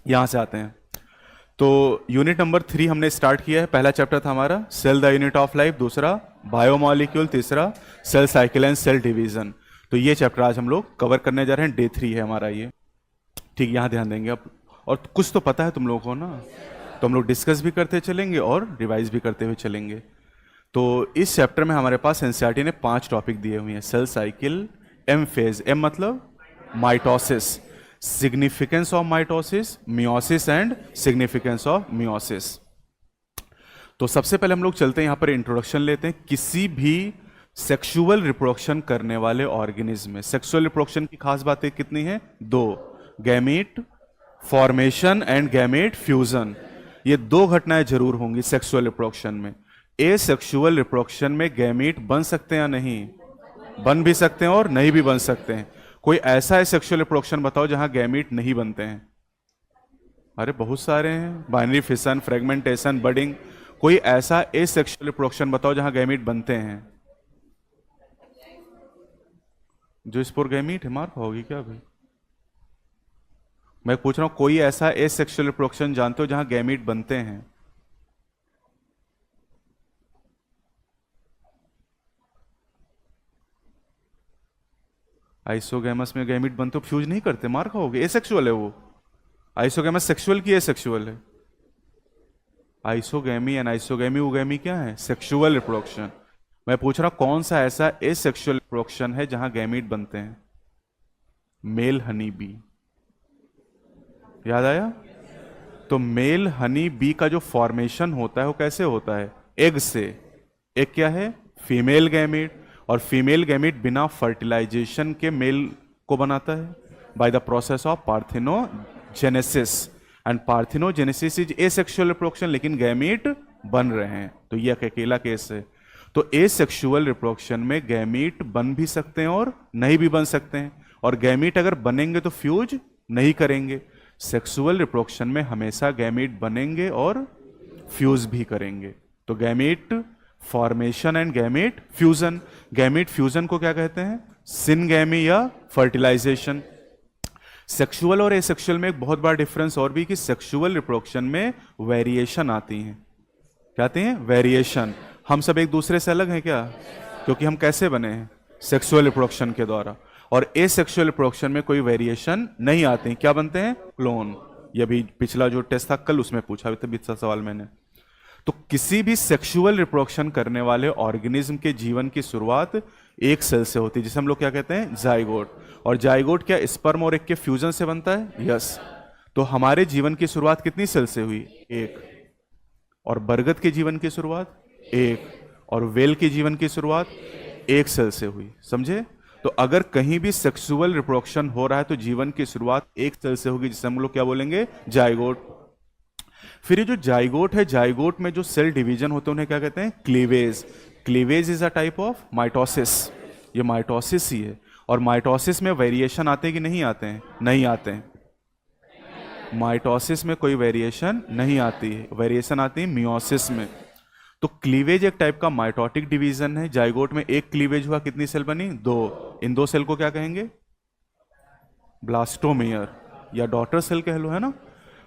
यहाँ से आते हैं। तो यूनिट नंबर 3 हमने स्टार्ट किया है। पहला चैप्टर था हमारा cell the unit of life, दूसरा बायोमॉलिक्यूल, तीसरा cell cycle and cell division. तो ये चैप्टर आज हम लोग कवर करने जा रहे हैं। डे 3 है हमारा ये। ठीक, यहाँ ध्यान देंगे अब। और कुछ तो पता है तुम लोगों को ना, तो हम लोग डिस्कस भी करते चलेंगे और रिवाइज भी करते हुए चलेंगे। तो इस चैप्टर में हमारे पास एनसीईआरटी ने 5 टॉपिक दिए हुए हैं। Cell cycle, M phase, M मतलब mitosis, significance of mitosis, meiosis and significance of meiosis. तो सबसे पहले हम लोग चलते हैं यहाँ पर इंट्रोडक्शन लेते हैं। किसी भी सेक्सुअल रिप्रोडक्शन करने वाले ऑर्गेनिज्म में सेक्सुअल रिप्रोडक्शन की खास बातें कितनी हैं? 2, gamete formation and gamete fusion. ये 2 घटनाएं जरूर होंगी सेक्सुअल रिप्रोडक्शन में। ए सेक्सुअल रिप्रोडक्शन में गैमीट बन सकते हैं या नहीं? बन भी सकते हैं और नहीं भी बन सकते हैं। कोई ऐसा है सेक्सुअल रिप्रोडक्शन बताओ जहां गैमीट नहीं बनते हैं? अरे बहुत सारे हैं, बाइनरी फिशन, फ्रेगमेंटेशन, बडिंग। कोई ऐसा ए सेक्सुअल रिप्रोडक्शन बताओ जहां गैमीट बनते हैं? जो स्पोर गैमीट है, मार पाओगी क्या अभी? मैं पूछ रहा हूं कोई ऐसा ए सेक्सुअल रिप्रोडक्शन जानते हो जहां गैमीट बनते हैं? आइसोगैमस में गैमीट बनते हो, फ्यूज नहीं करते, मार खाओगे। एसेक्सुअल है वो। आइसोगैमस सेक्सुअल की एसेक्सुअल है? आइसोगैमी एंड आइसोगैमी उगैमी क्या है? Sexual reproduction. मैं पूछ रहा हूं कौन सा ऐसा एसेक्सुअल रिप्रोडक्शन है जहां गैमीट बनते हैं? Male honey bee. याद आया? तो मेल हनी बी का जो फॉर्मेशन होता है वो कैसे होता है? एग से। एग क्या है? Female gamete. और फीमेल गैमीट बिना फर्टिलाइजेशन के मेल को बनाता है by the process of parthenogenesis. And parthenogenesis is asexual reproduction, लेकिन गैमीट बन रहे हैं। तो ये एक अकेला केस है। तो एसेक्सुअल रिप्रोडक्शन में गैमीट बन भी सकते हैं और नहीं भी बन सकते हैं। और गैमीट अगर बनेंगे तो फ्यूज नहीं करेंगे। सेक्सुअल रिप्रोडक्शन में हमेशा गैमीट बनेंगे और फ्यूज भी करेंगे। तो gamete formation and gamete fusion. Gamete fusion को क्या कहते हैं? सिनगैमी या फर्टिलाइजेशन। सेक्सुअल और एसेक्सुअल में एक बहुत बड़ा डिफरेंस और भी कि सेक्सुअल रिप्रोडक्शन में वेरिएशन आती हैं। क्या आती हैं? वेरिएशन। हम सब एक दूसरे से अलग हैं क्या? क्योंकि हम कैसे बने हैं? सेक्सुअल रिप्रोडक्शन के द्वारा। और एसेक्सुअल रिप्रोडक्शन में कोई वेरिएशन नहीं आते हैं। क्या बनते हैं? क्लोन। ये भी पिछला जो टेस्ट था कल उसमें पूछा भी था, 20 सवाल मैंने। तो किसी भी सेक्सुअल रिप्रोडक्शन करने वाले ऑर्गेनिज्म के जीवन की शुरुआत एक सेल से होती है, जिसे हम लोग क्या कहते हैं? जाइगोट। और जाइगोट क्या स्पर्म और एग के फ्यूजन से बनता है? यस। तो हमारे जीवन की शुरुआत कितनी सेल से हुई? एक। और बरगद के जीवन की शुरुआत? एक। और वेल के जीवन की शुरुआत एक सेल से हुई। समझे? तो अगर कहीं भी सेक्सुअल रिप्रोडक्शन हो रहा है तो जीवन की शुरुआत एक सेल से होगी, जिसे हम लोग क्या बोलेंगे? जाइगोट। फिर ये जो जाइगोट है, जाइगोट में जो सेल डिवीजन होते हैं उन्हें क्या कहते हैं? Cleavage. Cleavage is a type of mitosis. ये माइटोसिस ही है। और माइटोसिस में वेरिएशन आते हैं कि नहीं आते हैं? नहीं आते हैं। माइटोसिस में कोई वेरिएशन नहीं आती है, वेरिएशन आती है मियोसिस में। तो क्लीवेज एक टाइप का माइटोटिक डिवीजन है। जाइगोट में एक क्लीवेज हुआ, कितनी सेल बनी? 2। इन 2 सेल को क्या कहेंगे? ब्लास्टोमेयर या डॉटर सेल कह लो, है ना।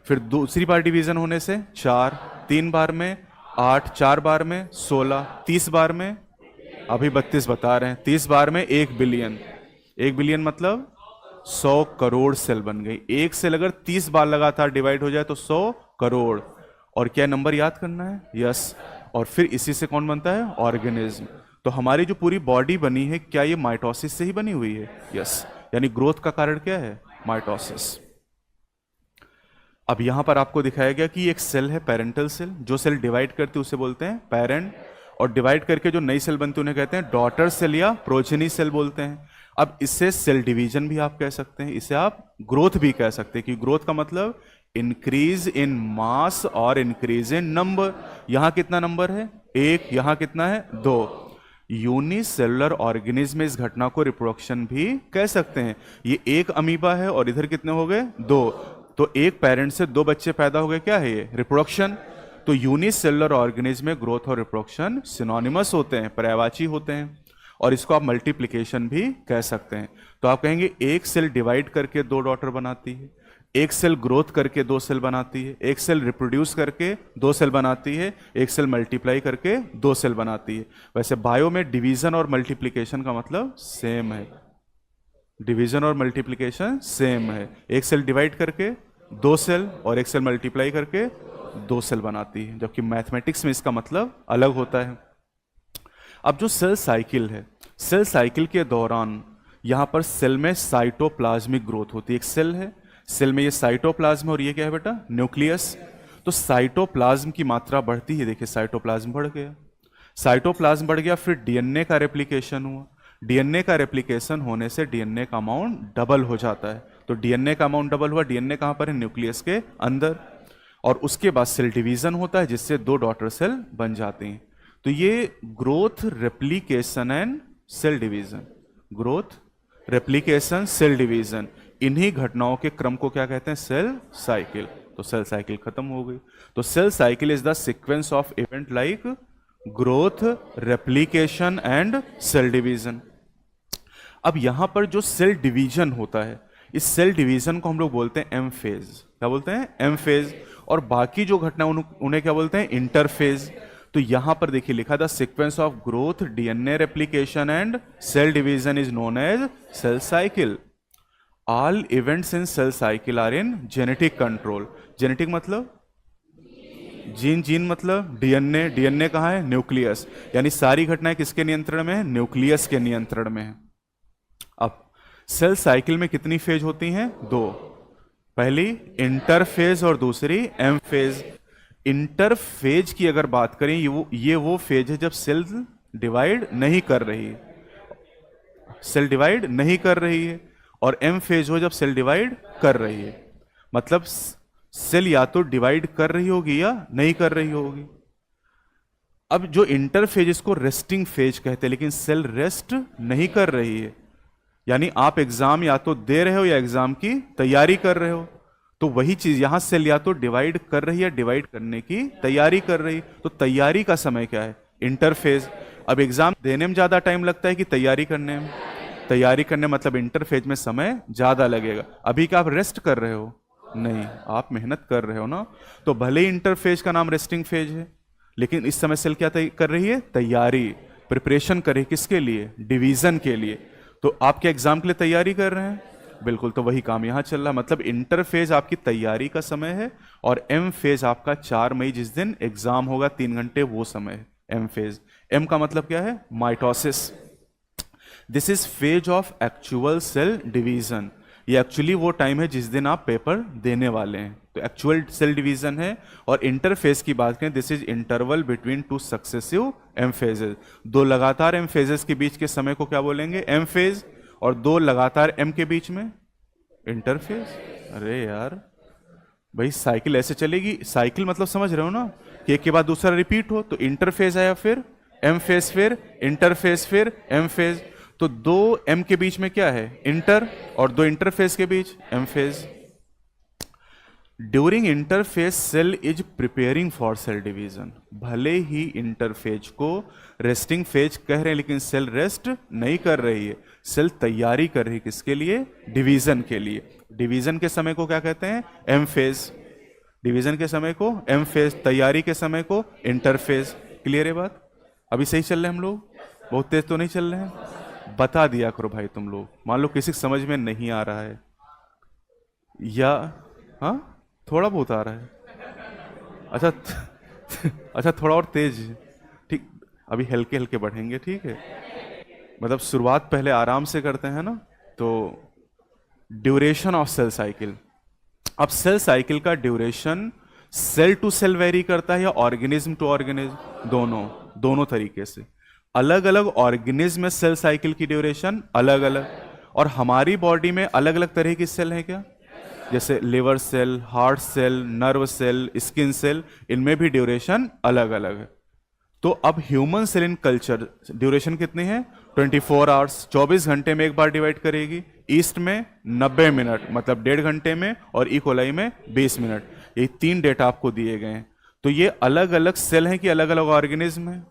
फिर दूसरी बार डिवीजन होने से 4, 3 बार में 8, 4 बार में 16, 30 बार में अभी 32 बता रहे हैं, 30 बार में 1 बिलियन। 1 बिलियन मतलब 100 करोड़ सेल बन गई। एक सेल अगर 30 बार लगातार डिवाइड हो जाए तो 100 करोड़। और क्या नंबर याद करना है? यस। और फिर इसी से कौन बनता है? ऑर्गेनिज्म। तो हमारी जो पूरी बॉडी बनी है, क्या ये माइटोसिस से ही बनी हुई है? यस। यानी ग्रोथ का कारण क्या है? माइटोसिस। अब यहां पर आपको दिखाया गया कि एक सेल है पेरेंटल सेल। जो सेल डिवाइड करती है उसे बोलते हैं पेरेंट। और डिवाइड करके जो नई सेल बनती है उन्हें कहते हैं डॉटर सेल या प्रोजेनी सेल बोलते हैं। अब इससे सेल डिवीजन भी आप कह सकते हैं, इसे आप ग्रोथ भी कह सकते हैं कि ग्रोथ का मतलब इंक्रीज इन मास और इंक्रीज इन नंबर। यहां कितना नंबर है? 1। यहां कितना है? 2। यूनिसेलुलर ऑर्गेनिज्म में इस घटना को रिप्रोडक्शन भी कह सकते हैं। ये एक अमीबा है और इधर कितने हो गए? 2। तो एक पेरेंट से 2 बच्चे पैदा हो गए, क्या है ये? रिप्रोडक्शन। तो यूनिसेलुलर ऑर्गेनिज्म में ग्रोथ और रिप्रोडक्शन सिनोनिमस होते हैं, पर्यायवाची होते हैं। और इसको आप मल्टीप्लिकेशन भी कह सकते हैं। तो आप कहेंगे एक सेल डिवाइड करके 2 डॉटर बनाती है, एक सेल ग्रोथ करके दो सेल बनाती है, एक सेल रिप्रोड्यूस करके दो सेल बनाती है, एक सेल मल्टीप्लाई करके दो सेल बनाती है। वैसे बायो में डिवीजन और मल्टीप्लिकेशन का मतलब सेम है, डिवीजन और मल्टीप्लिकेशन सेम है। एक सेल डिवाइड करके दो सेल और एक सेल मल्टीप्लाई करके दो सेल बनाती है, जबकि मैथमेटिक्स में इसका मतलब अलग होता है। अब जो सेल साइकिल है, सेल साइकिल के दौरान यहां पर सेल में साइटोप्लाज्मिक ग्रोथ होती है। एक सेल है, सेल में ये साइटोप्लाज्म और ये क्या है बेटा, न्यूक्लियस। तो साइटोप्लाज्म की मात्रा बढ़ती है, देखिए साइटोप्लाज्म बढ़ गया, साइटोप्लाज्म बढ़ गया, फिर डीएनए का रेप्लिकेशन हुआ। डीएनए का रेप्लिकेशन होने से डीएनए का अमाउंट डबल हो जाता है। तो डीएनए का अमाउंट डबल हुआ, डीएनए कहां पर है, न्यूक्लियस के अंदर। और उसके बाद सेल डिवीजन होता है जिससे दो डॉटर सेल बन जाते हैं। तो ये growth, replication and cell division, growth, replication, cell division, इन्हीं घटनाओं के क्रम को क्या कहते हैं, सेल साइकिल। तो सेल साइकिल खत्म हो गई। तो cell cycle is the sequence of event like growth, replication and cell division. अब यहां पर जो सेल डिवीजन होता है, इस सेल डिवीजन को हम लोग बोलते हैं एम फेज। क्या बोलते हैं, एम फेज। और बाकी जो घटना उन्हें क्या बोलते हैं, इंटरफेज। तो यहां पर देखिए लिखा था sequence of growth, DNA replication and cell division is known as cell cycle. All events in cell cycle are in genetic control. Genetic मतलब जीन, जीन मतलब डीएनए, डीएनए कहाँ है, न्यूक्लियस। यानी सारी घटनाएं किसके नियंत्रण में है, न्यूक्लियस के नियंत्रण में है। अब सेल साइकिल में कितनी फेज होती हैं, दो। पहली इंटरफेज और दूसरी एम फेज। इंटरफेज की अगर बात करें, ये वो फेज है जब सेल डिवाइड नहीं कर रही है, सेल डिवाइड नहीं कर रही है। और एम फेज हो जब सेल डिवाइड कर रही है। मतलब सेल या तो डिवाइड कर रही होगी या नहीं कर रही होगी। अब जो इंटरफेज, इसको रेस्टिंग फेज कहते हैं, लेकिन सेल रेस्ट नहीं कर रही है। यानी आप एग्जाम या तो दे रहे हो या एग्जाम की तैयारी कर रहे हो। तो वही चीज यहां सेल या तो डिवाइड कर रही है, डिवाइड करने की तैयारी कर रही। तो तैयारी का समय क्या है, इंटरफेज। अब एग्जाम देने में ज्यादा टाइम लगता है कि तैयारी करने में, तैयारी करने मतलब इंटरफेज में समय ज्यादा लगेगा। अभी क्या आप रेस्ट कर रहे हो, नहीं, आप मेहनत कर रहे हो ना। तो भले ही इंटरफेज का नाम रेस्टिंग फेज है, लेकिन इस समय सेल क्या कर रही है, तैयारी, प्रिपरेशन कर रही है। किसके लिए, डिवीजन के लिए। तो आपके एग्जाम के लिए तैयारी कर रहे हैं, बिल्कुल। तो वही काम यहां चल रहा है। मतलब इंटरफेज आपकी तैयारी का समय है और एम फेज आपका 4 मई जिस दिन एग्जाम होगा 3 घंटे, वो समय है एम फेज। एम का मतलब क्या है, mitosis. This is phase of actual cell division. ये एक्चुअली वो टाइम है जिस दिन आप पेपर देने वाले हैं। तो एक्चुअल सेल डिवीजन है। और इंटरफेज की बात करें, this is interval between two successive M phases. दो लगातार एम फेजेस के बीच के समय को क्या बोलेंगे, एम फेज। और दो लगातार एम के बीच में इंटरफेज। अरे यार भाई, साइकिल ऐसे चलेगी। साइकिल मतलब समझ रहे हो ना, कि एक के बाद दूसरा रिपीट हो। तो इंटरफेज आया, फिर एम फेज, फिर इंटरफेज, फिर एम फेज। तो दो एम के बीच में क्या है, इंटर। और दो इंटरफेज के बीच M phase. During interphase cell is preparing for cell division. भले ही इंटरफेज को रेस्टिंग फेज कह रहे हैं, लेकिन सेल रेस्ट नहीं कर रही है, सेल तैयारी कर रही है। किसके लिए, डिवीजन के लिए। डिवीजन के समय को क्या कहते हैं, एम फेज। डिवीजन के समय को एम फेज, तैयारी के समय को इंटरफेज। क्लियर है बात, अभी सही चल रहे हैं हम लोग, बहुत तेज तो नहीं चल रहे हैं। बता दिया करो भाई तुम लोग, मान लो किसी समझ में नहीं आ रहा है या हाँ थोड़ा बहुत आ रहा है, अच्छा अच्छा थोड़ा और तेज, ठीक। अभी हल्के हल्के बढ़ेंगे, ठीक है। मतलब शुरुआत पहले आराम से करते हैं ना। तो ड्यूरेशन ऑफ सेल साइकिल। अब सेल साइकिल का duration cell to cell vary करता है या ऑर्गेनिज्म टू ऑर्गेनिज्म, दोनों तरीके से। अलग अलग ऑर्गेनिज्म में सेल साइकिल की ड्यूरेशन अलग अलग। और हमारी बॉडी में अलग अलग तरह की सेल हैं क्या, जैसे liver cell, heart cell, nerve cell, skin cell, इनमें भी ड्यूरेशन अलग अलग है। तो अब human cell in culture duration कितनी है, 24 आवर्स, 24 घंटे में एक बार डिवाइड करेगी। ईस्ट में 90 मिनट मतलब 1.5 घंटे में, और इकोलाई में 20 मिनट। ये 3 डेटा आपको दिए गए हैं। तो ये अलग अलग सेल हैं कि अलग अलग ऑर्गेनिज्म है,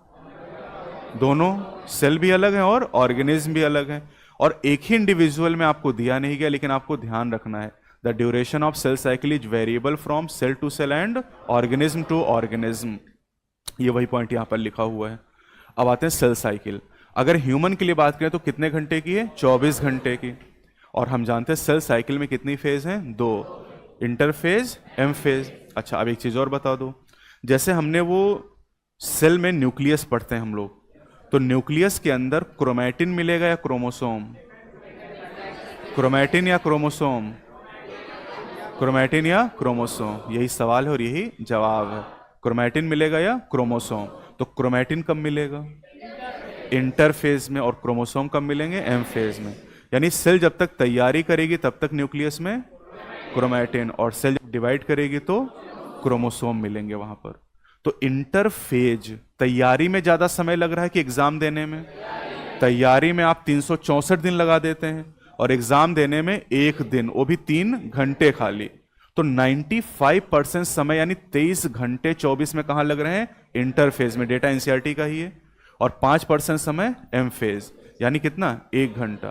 दोनों सेल भी अलग हैं और ऑर्गेनिज्म भी अलग हैं। और एक ही इंडिविजुअल में आपको दिया नहीं गया, लेकिन आपको ध्यान रखना है the duration of cell cycle is variable from cell to cell and organism to organism. ये वही पॉइंट यहां पर लिखा हुआ है। अब आते हैं सेल साइकिल। अगर ह्यूमन के लिए बात करें तो कितने घंटे की है? 24 घंटे की। और हम जानते हैं सेल साइकिल में कितनी फेज हैं? 2, इंटरफेज, एम फेज। अच्छा, अब एक चीज और बता दो, जैसे हमने वो सेल में न्यूक्लियस पढ़ते हैं हम लोग, तो न्यूक्लियस के अंदर क्रोमैटिन मिलेगा या क्रोमोसोम? क्रोमैटिन या क्रोमोसोम? क्रोमैटिन या क्रोमोसोम, यही सवाल है और यही जवाब है। क्रोमैटिन मिलेगा या क्रोमोसोम? तो क्रोमैटिन कब मिलेगा? इंटरफेज में। और क्रोमोसोम कब मिलेंगे? एम फेज में। यानी सेल जब तक तैयारी करेगी तब तक न्यूक्लियस में क्रोमैटिन, और सेल जब डिवाइड करेगी तो क्रोमोसोम मिलेंगे वहां पर। तो इंटरफेज, तैयारी में ज्यादा समय लग रहा है कि एग्जाम देने में? तैयारी में आप 364 दिन लगा देते हैं और एग्जाम देने में 1 दिन, वो भी 3 घंटे खाली। तो 95% समय यानी 23 घंटे 24 में कहां लग रहे हैं? इंटरफेज में। डेटा एनसीईआरटी का ही है। और 5% समय एम फेज, यानी कितना? 1 घंटा।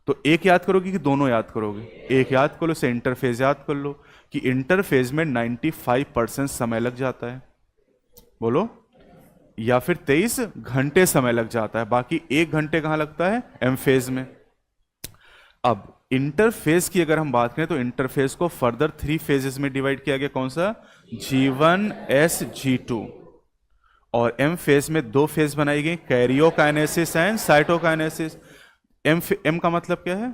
तो एक याद करोगे कि दोनों याद करोगे? एक याद कर लो, से इंटरफेज याद कर लो कि इंटरफेज में 95% समय लग जाता है, बोलो, या फिर 23 घंटे समय लग जाता है, बाकी 1 घंटे कहां लगता है? एम फेज में। अब इंटरफेज की अगर हम बात करें तो इंटरफेज को फर्दर 3 फेजेस में डिवाइड किया गया। कौन सा? G1 S G2। और एम फेज में 2 फेज बनाई गई, कैरियोकाइनेसिस एंड साइटोकाइनेसिस। एम का मतलब क्या है?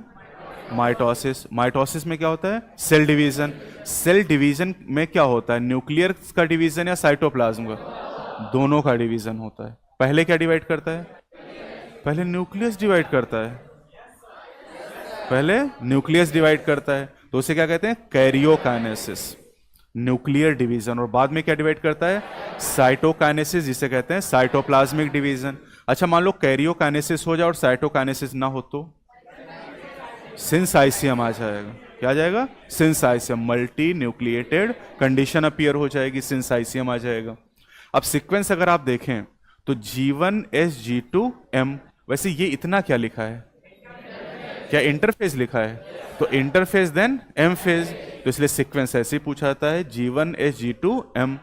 माइटोसिस। माइटोसिस में क्या होता है? Cell division. सेल डिवीजन में क्या होता है? न्यूक्लियर का डिवीजन या साइटोप्लाज्म का? दोनों का डिवीजन होता है। पहले क्या डिवाइड करता है? पहले न्यूक्लियस डिवाइड करता है। पहले न्यूक्लियस डिवाइड करता है, तो उसे क्या कहते हैं? Karyokinesis, nuclear division. और बाद में क्या डिवाइड करता है? साइटोकाइनेसिस, जिसे कहते हैं साइटोप्लाज्मिक डिवीजन। अच्छा, मान लो कैरियोकाइनेसिस हो जाए और साइटोकाइनेसिस ना हो तो सिंसाइसियम आ जाएगा। क्या आ जाएगा? सिंसाइसियम। मल्टी न्यूक्लिएटेड कंडीशन अपीयर हो जाएगी, सिंसाइसियम आ जाएगा। अब सीक्वेंस अगर आप देखें तो G1 S G2 M। वैसे ये इतना क्या लिखा है? क्या इंटरफेज लिखा है? तो इंटरफेज देन एम फेज, तो इसलिए सीक्वेंस ऐसे ही पूछा जाता है, G1 S G2 M।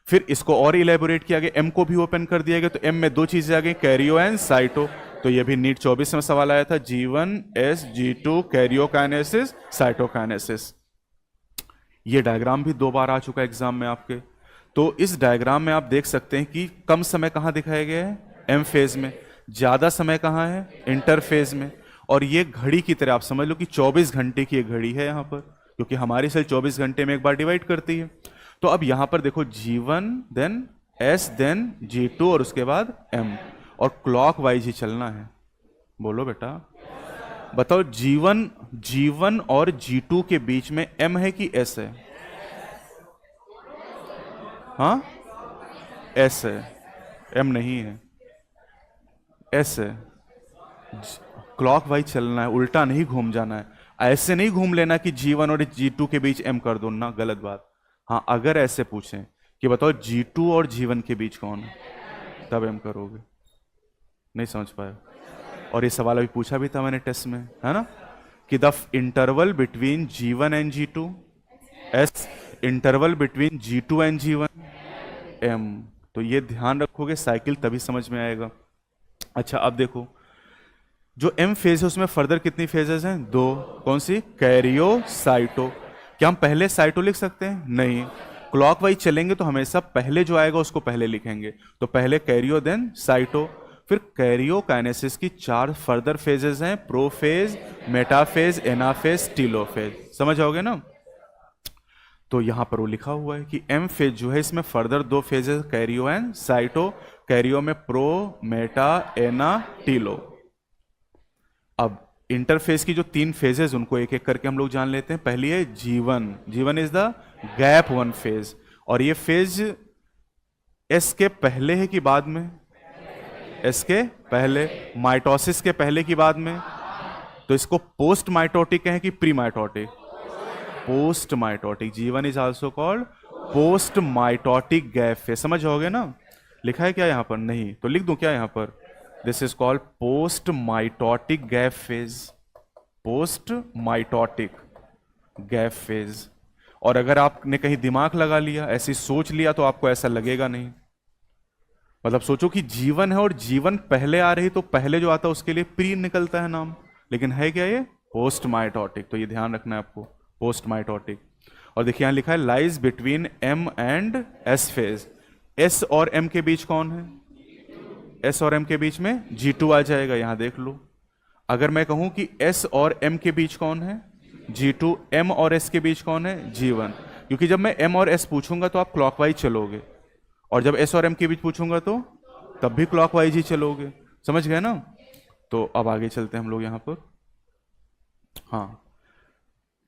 फिर इसको और इलेबोरेट किया गया, एम को भी ओपन कर दिया गया, तो एम में 2 चीजें आ गई, कैरियो एंड साइटो। तो ये भी नीट 24 में सवाल आया था, G1 S G2 karyokinesis cytokinesis. ये डायग्राम भी 2 बार आ चुका है एग्जाम में आपके। तो इस डायग्राम में आप देख सकते हैं कि कम समय कहां दिखाया गया है? एम फेज में। ज्यादा समय कहां है? इंटरफेज में। और ये घड़ी की तरह आप समझ लो कि 24 घंटे की एक घड़ी है यहां पर, क्योंकि हमारी सेल 24 घंटे में एक बार डिवाइड करती है। तो अब यहां पर देखो, G1 then S then G2 और उसके बाद M, और क्लॉक वाइज ही चलना है। बोलो बेटा, बताओ, G1 और G2 के बीच में M है कि S है? हाँ, S है, M नहीं है, S है। क्लॉक वाइज चलना है, उल्टा नहीं घूम जाना है। ऐसे नहीं घूम लेना कि G1 और G2 के बीच M कर दो ना, गलत बात। हाँ, अगर ऐसे पूछें कि बताओ G2 और G1 के बीच कौन है, तब M करोगे। नहीं समझ पाए? और ये सवाल अभी पूछा भी था मैंने टेस्ट में, है ना, कि the interval between G1 and G2 S, interval between G2 and G1 M। तो ये ध्यान रखोगे, साइकिल तभी समझ में आएगा। अच्छा, अब देखो, जो एम फेज है उसमें फर्दर कितनी फेजेस हैं? 2। कौन सी? Cairo, cyto. क्या हम पहले साइटो लिख सकते हैं? नहीं। क्लॉकवाइज चलेंगे तो हमेशा पहले जो आएगा उसको पहले लिखेंगे। तो पहले कैरियो देन साइटो। फिर कैरियोकाइनेसिस की 4 फर्दर फेजेस हैं, प्रोफेज, मेटाफेज, एनाफेज, टीलोफेज। समझ आओगे ना? तो यहां पर वो लिखा हुआ है कि एम फेज जो है इसमें further 2 phases, karyo and cyto. Karyo में प्रो, मेटा, एना, टीलो। अब इंटरफेस की जो 3 फेजेस उनको एक एक करके हम लोग जान लेते हैं। पहली है G1 is the gap 1 phase, और ये फेज एस के पहले है कि बाद में? एस के पहले। माइटोसिस के पहले कि बाद में? तो इसको पोस्ट माइटोटिक कहें कि pre mitotic? Post mitotic. G1 is also called post mitotic gap phase. समझ होगे ना? लिखा है क्या यहां पर? नहीं, तो लिख दूं क्या यहां पर? This is called post mitotic gap phase. Post mitotic. Gap phase. और अगर आपने कहीं दिमाग लगा लिया, ऐसी सोच लिया, तो आपको ऐसा लगेगा नहीं। मतलब सोचो कि जीवन है और जीवन पहले आ रही, तो पहले जो आता है उसके लिए प्री निकलता है नाम, लेकिन है क्या ये? Post mitotic. तो ये ध्यान रखना है आपको, पोस्ट माइटोटिक। और देखिए यहां लिखा है lies between M and S phase. S और एम के बीच कौन है? एस और एम के बीच में G2 आ जाएगा, यहां देख लो। अगर मैं कहूं कि एस और एम के बीच कौन है? G2। एम और एस के बीच कौन है? G1। क्योंकि जब मैं एम और एस पूछूंगा तो आप क्लॉकवाइज चलोगे, और जब एस और एम के बीच पूछूंगा तो तब भी क्लॉकवाइज ही चलोगे। समझ गए ना? तो अब आगे चलते हैं हम लोग यहां पर। हाँ,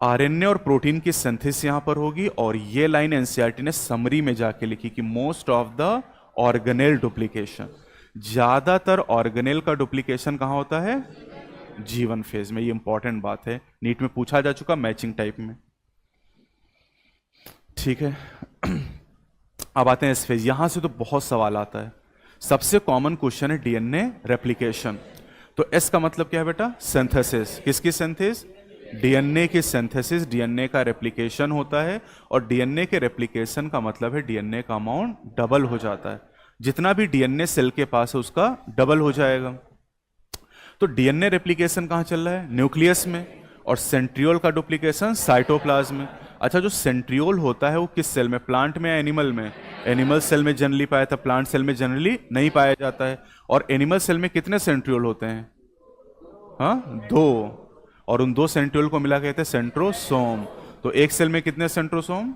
आरएनए और प्रोटीन की सिंथेसिस यहां पर होगी, और ये लाइन एनसीईआरटी ने समरी में जाके लिखी कि most of the organelle duplication, ज्यादातर ऑर्गेनेल का डुप्लीकेशन कहां होता है? जीवन फेज में। ये इंपॉर्टेंट बात है, नीट में पूछा जा चुका मैचिंग टाइप में। ठीक है। अब आते हैं इस फेज। यहां से तो बहुत सवाल आता है। सबसे कॉमन क्वेश्चन है डीएनए रेप्लिकेशन। तो एस का मतलब क्या है बेटा? सिंथेसिस। किसकी सिंथेसिस? डीएनए की सिंथेसिस। डीएनए का रेप्लिकेशन होता है, और डीएनए के रेप्लिकेशन का मतलब है डीएनए का अमाउंट डबल हो जाता है। जितना भी डीएनए सेल के पास है उसका डबल हो जाएगा। तो डीएनए रेप्लिकेशन कहां चल रहा है? न्यूक्लियस में। और सेंट्रियोल का डुप्लीकेशन साइटोप्लाज्म में। अच्छा, जो सेंट्रियोल होता है वो किस सेल में? प्लांट में या एनिमल में? एनिमल सेल में जनरली पाया था, प्लांट सेल में जनरली नहीं पाया जाता है। और एनिमल सेल में कितने सेंट्रियोल होते हैं? हाँ, 2। और उन 2 सेंट्रियोल को मिला कहते हैं सेंट्रोसोम। तो एक सेल में कितने सेंट्रोसोम?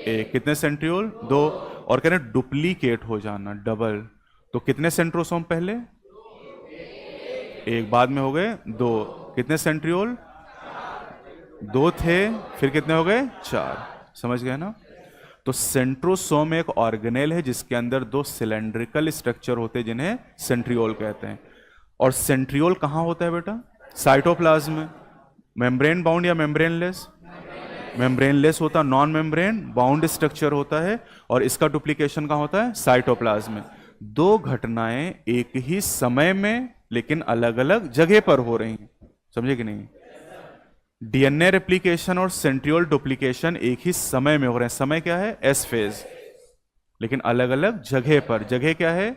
एक। कितने सेंट्रियोल? 2। और कह रहे हैं डुप्लीकेट हो जाना, डबल। तो कितने सेंट्रोसोम पहले? एक। बाद में हो गए 2। कितने सेंट्रियोल? 2 थे, फिर कितने हो गए? 4। समझ गए ना? तो सेंट्रोसोम एक ऑर्गेनेल है जिसके अंदर 2 सिलेंड्रिकल स्ट्रक्चर होते हैं जिन्हें सेंट्रियोल कहते हैं। और सेंट्रियोल कहां होता है बेटा? साइटोप्लाज्म में। मेम्ब्रेन बाउंड या मेम्ब्रेनलेस? मेम्ब्रेनलेस होता, नॉन मेम्ब्रेन बाउंड स्ट्रक्चर होता है। और इसका डुप्लीकेशन कहां होता है? साइटोप्लाज्म में। 2 घटनाएं एक ही समय में लेकिन अलग अलग जगह पर हो रही हैं। समझे कि नहीं? डीएनए रेप्लिकेशन और सेंट्रियोल डुप्लीकेशन एक ही समय में हो रहे हैं। समय क्या है? S phase. लेकिन अलग अलग जगह पर। जगह क्या है?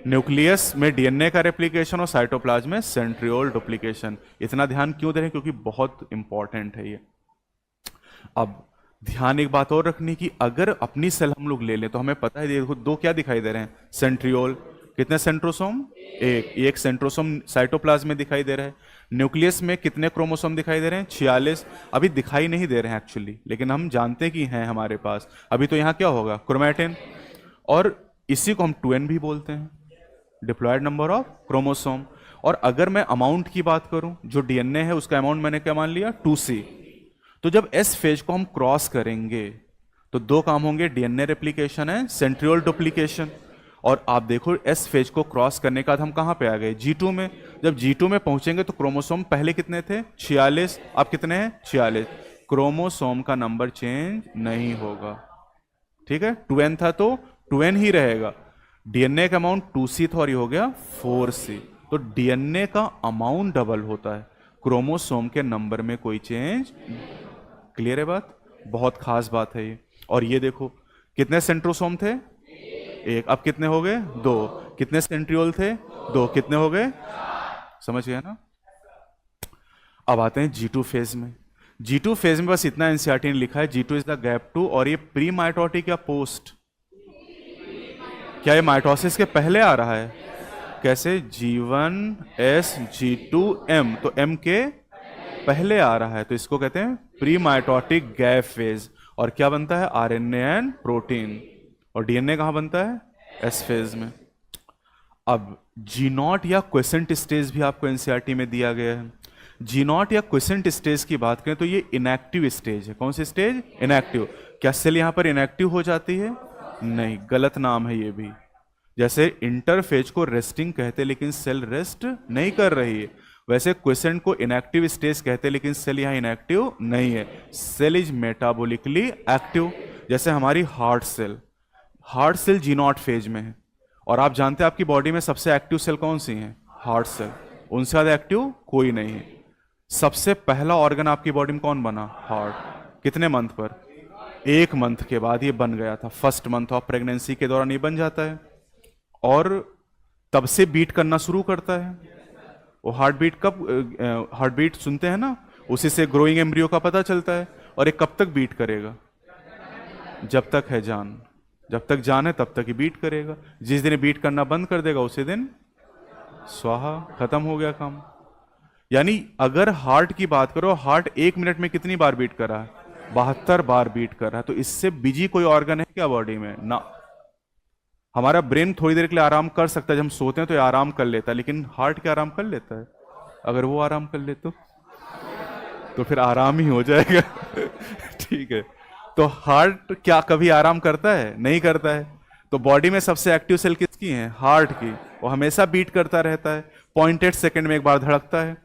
न्यूक्लियस में डीएनए का रेप्लिकेशन और साइटोप्लाज्म में सेंट्रियोल डुप्लीकेशन। इतना ध्यान क्यों दे रहे हैं? क्योंकि बहुत इंपॉर्टेंट है ये। अब ध्यान एक बात और रखनी कि अगर अपनी सेल हम लोग ले लें तो हमें पता है, देखो 2 क्या दिखाई दे रहे हैं? सेंट्रियोल। कितने सेंट्रोसोम? एक सेंट्रोसोम साइटोप्लाज्म में दिखाई दे रहा है। न्यूक्लियस में कितने क्रोमोसोम दिखाई दे रहे हैं? 46। अभी दिखाई नहीं दे रहे हैं एक्चुअली, लेकिन हम जानते कि हैं हमारे पास। अभी तो यहां क्या होगा? क्रोमैटिन। और इसी को हम 2n भी बोलते हैं, डिप्लॉयड नंबर ऑफ क्रोमोसोम। और अगर मैं अमाउंट की बात करूं, जो डीएनए है उसका अमाउंट मैंने क्या मान लिया? 2c। तो जब एस फेज को हम क्रॉस करेंगे तो 2 काम होंगे, डीएनए रेप्लिकेशन है, सेंट्रियोल डुप्लीकेशन। और आप देखो एस फेज को क्रॉस करने के बाद हम कहां पे आ गए? G2 में। जब G2 में पहुंचेंगे तो क्रोमोसोम पहले कितने थे? 46। अब कितने हैं? 46। क्रोमोसोम का नंबर चेंज नहीं होगा। ठीक है, 2n था तो 2n ही रहेगा। डीएनए का अमाउंट 2c था और ये हो गया 4c। तो डीएनए का अमाउंट डबल होता है, क्रोमोसोम के नंबर में कोई चेंज। क्लियर है बात? बहुत खास बात है ये। और ये देखो कितने सेंट्रोसोम थे? 1। अब कितने हो गए? 2। कितने सेंट्रियोल थे? 2। कितने हो गए? समझ गए ना? अब आते हैं G2 फेज में। G2 फेज में बस इतना एनसीईआरटी ने लिखा है, G2 इज द गैप 2। और ये प्री माइटोटिक या पोस्ट? क्या ये माइटोसिस के पहले आ रहा है? कैसे? G1S G2M, तो M के पहले आ रहा है, तो इसको कहते हैं प्री माइटोटिक गैप फेज। और क्या बनता है? RNA and protein. और डीएनए कहां बनता है? एस फेज में। अब G0 या क्वेसेंट स्टेज भी आपको एनसीईआरटी में दिया गया है। G0 या क्वेसेंट स्टेज की बात करें तो ये इनएक्टिव स्टेज है। कौन सी स्टेज? इनएक्टिव। क्या सेल यहां पर इनएक्टिव हो जाती है? नहीं, गलत नाम है ये भी। जैसे इंटरफेज को रेस्टिंग कहते लेकिन सेल रेस्ट नहीं कर रही है, वैसे क्वेसेंट को इनएक्टिव स्टेज कहते लेकिन सेल यहां इनएक्टिव नहीं है। Cell is metabolically active. जैसे हमारी हार्ट सेल G0 फेज में है। और आप जानते हैं आपकी बॉडी में सबसे एक्टिव सेल कौन सी है? Heart cell. उनसे ज्यादा एक्टिव कोई नहीं है। सबसे पहला ऑर्गन आपकी बॉडी में कौन बना? हार्ट। कितने मंथ पर? 1 मंथ के बाद ये बन गया था, फर्स्ट मंथ ऑफ प्रेगनेंसी के दौरान ये बन जाता है, और तब से बीट करना शुरू करता है। वो हार्ट बीट कब, हार्ट बीट सुनते हैं ना, उसी से ग्रोइंग एम्ब्रियो का पता चलता है। और ये कब तक बीट करेगा? जब तक है जान, जब तक जान है तब तक ही बीट करेगा। जिस दिन बीट करना बंद कर देगा उसी दिन स्वाहा, खत्म हो गया काम। यानी अगर हार्ट की बात करो, हार्ट 1 मिनट में कितनी बार बीट कर रहा है? 72 बार बीट कर रहा है। तो इससे बिजी कोई ऑर्गन है क्या बॉडी में? ना। हमारा ब्रेन थोड़ी देर के लिए आराम कर सकता है, जब हम सोते हैं तो ये आराम कर लेता है, लेकिन हार्ट क्या आराम कर लेता है? अगर वो आराम कर ले तो फिर आराम ही हो जाएगा। ठीक है। तो हार्ट क्या कभी आराम करता है? नहीं करता है। तो बॉडी में सबसे एक्टिव सेल किसकी है? हार्ट की। वो हमेशा बीट करता रहता है, 0.8 सेकेंड में एक बार धड़कता है।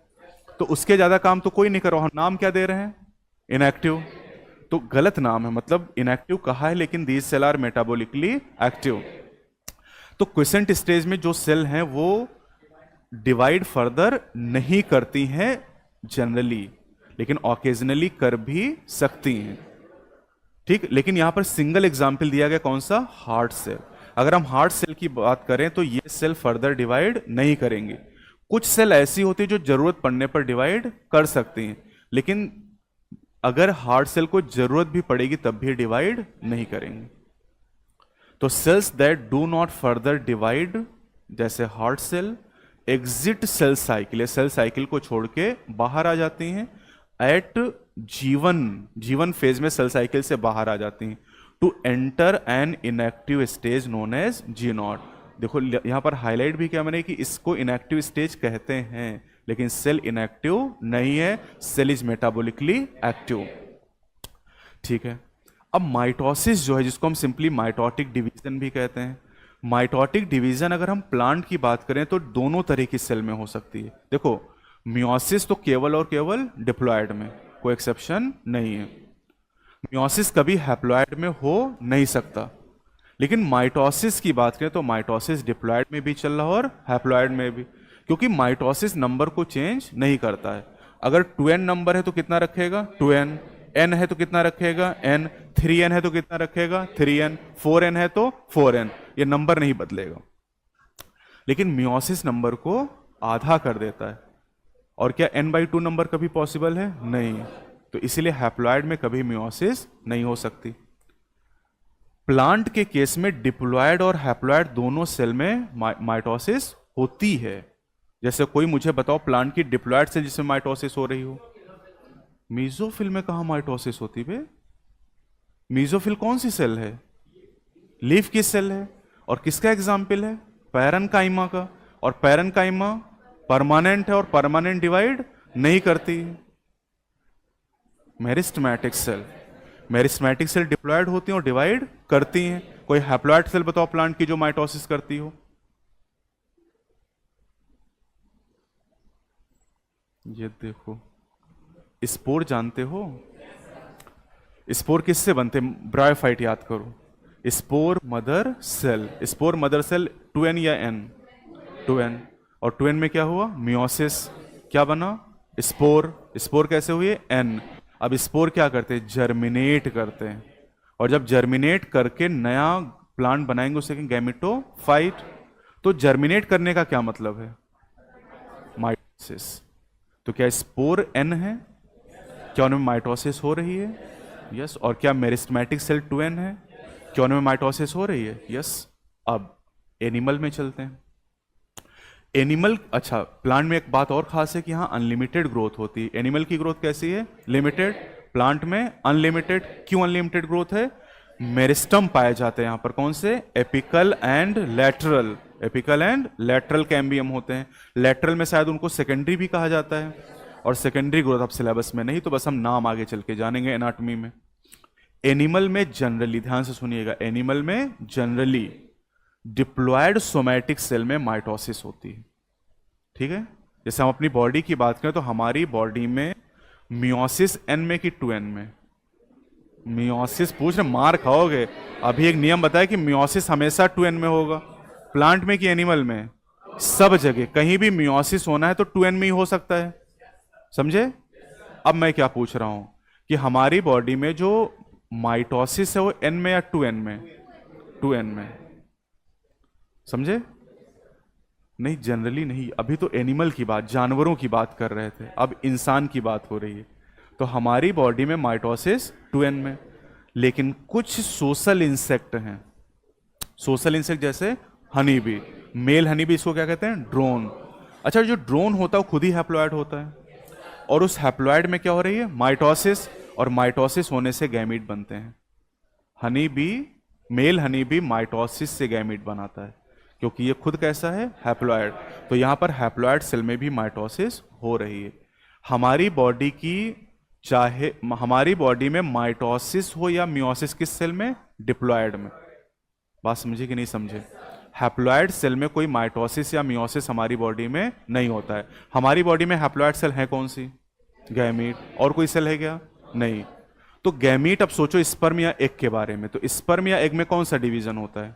तो उसके ज्यादा काम तो कोई नहीं कर रहा। हम नाम क्या दे रहे हैं? इनएक्टिव। तो गलत नाम है, मतलब इनएक्टिव कहा है लेकिन these cell are metabolically active. तो क्विसेंट स्टेज में जो सेल हैं वो डिवाइड फर्दर नहीं करती हैं जनरली, लेकिन ऑकेजनली कर भी सकती हैं। ठीक, लेकिन यहां पर सिंगल एग्जाम्पल दिया गया, कौन सा? Heart cell. अगर हम हार्ट सेल की बात करें तो ये सेल फर्दर डिवाइड नहीं करेंगे। कुछ सेल ऐसी होती है जो जरूरत पड़ने पर डिवाइड कर सकती हैं, लेकिन अगर हार्ट सेल को जरूरत भी पड़ेगी तब भी डिवाइड नहीं करेंगे। तो cells that do not further divide, जैसे heart cell, exit cell cycle, cell cycle को छोड़ के बाहर आ जाती हैं। एट जीवन फेज में सेल साइकिल से बाहर आ जाती हैं, to enter an inactive stage known as G naught. देखो यहां पर हाईलाइट भी किया मैंने कि इसको इनएक्टिव स्टेज कहते हैं, लेकिन सेल इनएक्टिव नहीं है, सेल इज मेटाबॉलिकली एक्टिव। ठीक है। अब माइटोसिस जो है, जिसको हम सिंपली माइटोटिक डिवीजन भी कहते हैं, माइटोटिक डिवीजन अगर हम प्लांट की बात करें तो दोनों तरह की सेल में हो सकती है। देखो मियोसिस तो केवल और केवल डिप्लॉयड में, कोई एक्सेप्शन नहीं है। मियोसिस कभी हैप्लॉयड में हो नहीं सकता, लेकिन माइटोसिस की बात करें तो माइटोसिस डिप्लॉयड में भी चल रहा और हैप्लॉयड में भी, क्योंकि माइटोसिस नंबर को चेंज नहीं करता है। अगर 2n नंबर है तो कितना रखेगा? 2n। n है तो कितना रखेगा? n। 3n है तो कितना रखेगा? 3n। 4n है तो 4n। ये नंबर नहीं बदलेगा। लेकिन मियोसिस नंबर को आधा कर देता है। और क्या n/2 नंबर कभी पॉसिबल है? नहीं। तो इसीलिए हैप्लॉयड में कभी मियोसिस नहीं हो सकती। प्लांट के केस में डिप्लॉयड और हैप्लॉयड दोनों सेल में माइटोसिस होती है। जैसे कोई मुझे बताओ प्लांट की डिप्लॉयड सेल जिसमें माइटोसिस हो रही हो। मीजोफिल में कहां माइटोसिस होती बे? मीजोफिल कौन सी सेल है? लीफ की सेल है। और किसका एग्जाम्पल है? पैरेन्काइमा का। और पैरेन्काइमा परमानेंट है और परमानेंट डिवाइड नहीं करती। Meristematic cell, meristematic cell diploid होती हैं और डिवाइड करती हैं। कोई हैप्लॉयड सेल बताओ प्लांट की जो माइटोसिस करती हो। ये देखो, स्पोर जानते हो? स्पोर किससे बनते? ब्रायोफाइट याद करो। Spore mother cell, spore mother cell 2n या n? 2n। और 2n में क्या हुआ? मियोसिस। क्या बना? स्पोर। स्पोर कैसे हुए? n। अब स्पोर क्या करते हैं? जर्मिनेट करते हैं। और जब जर्मिनेट करके नया प्लांट बनाएंगे उसे गैमेटोफाइट। तो जर्मिनेट करने का क्या मतलब है? माइटोसिस। तो क्या स्पोर n है? क्या उनमें माइटोसिस हो रही है? यस। और क्या मेरिस्टेमेटिक सेल 2n है? क्या उनमें माइटोसिस हो रही है? यस। अब एनिमल में चलते हैं। एनिमल, अच्छा प्लांट में एक बात और खास है कि यहाँ अनलिमिटेड ग्रोथ होती है। एनिमल की ग्रोथ कैसी है? लिमिटेड। प्लांट में अनलिमिटेड। क्यों अनलिमिटेड ग्रोथ है? मेरिस्टम पाए जाते हैं यहाँ पर। कौन से? Apical and lateral. Apical and lateral cambium होते हैं। लेटरल में शायद उनको सेकेंडरी भी कहा जाता है। और सेकेंडरी ग्रोथ अब सिलेबस में नहीं, तो बस हम नाम आगे चल के जानेंगे एनाटॉमी में। एनिमल में जनरली, ध्यान से सुनिएगा, एनिमल में जनरली डिप्लॉयड सोमैटिक सेल में माइटोसिस होती है। ठीक है। जैसे हम अपनी बॉडी की बात करें तो हमारी बॉडी में मियोसिस n में कि 2n में? मियोसिस पूछ रहे, मार खाओगे। अभी एक नियम बताया कि मियोसिस हमेशा 2n में होगा। प्लांट में कि एनिमल में? सब जगह कहीं भी मियोसिस होना है तो 2n में ही हो सकता है। समझे? अब मैं क्या पूछ रहा हूं कि हमारी बॉडी में जो माइटोसिस है वो एन में या टू एन में? टू एन में। समझे? नहीं, जनरली नहीं, अभी तो एनिमल की बात, जानवरों की बात कर रहे थे, अब इंसान की बात हो रही है। तो हमारी बॉडी में माइटोसिस टू एन में, लेकिन कुछ सोशल इंसेक्ट हैं, सोशल इंसेक्ट जैसे honey bee, male honey bee, इसको क्या कहते हैं? ड्रोन। अच्छा, जो ड्रोन होता है वो खुद ही हैप्लॉयड होता है, और उस हैप्लॉयड में क्या हो रही है? माइटोसिस, और माइटोसिस होने से गैमीट बनते हैं। Honey bee, male honey bee mitosis से गैमीट बनाता है, क्योंकि ये खुद कैसा है? हैप्लॉयड। तो यहां पर हैप्लॉयड सेल में भी माइटोसिस हो रही है। हमारी बॉडी की, चाहे हमारी बॉडी में माइटोसिस हो या मियोसिस, किस सेल में? डिप्लॉयड में। बात समझे कि नहीं समझे? हैप्लॉयड सेल में कोई माइटोसिस या मियोसिस हमारी बॉडी में नहीं होता है। हमारी बॉडी में हैप्लॉयड सेल है कौन सी? गैमीट। और कोई सेल है क्या? नहीं। तो गैमीट, अब सोचो स्पर्म या एग के बारे में, तो स्पर्म या एग में कौन सा डिवीजन होता है?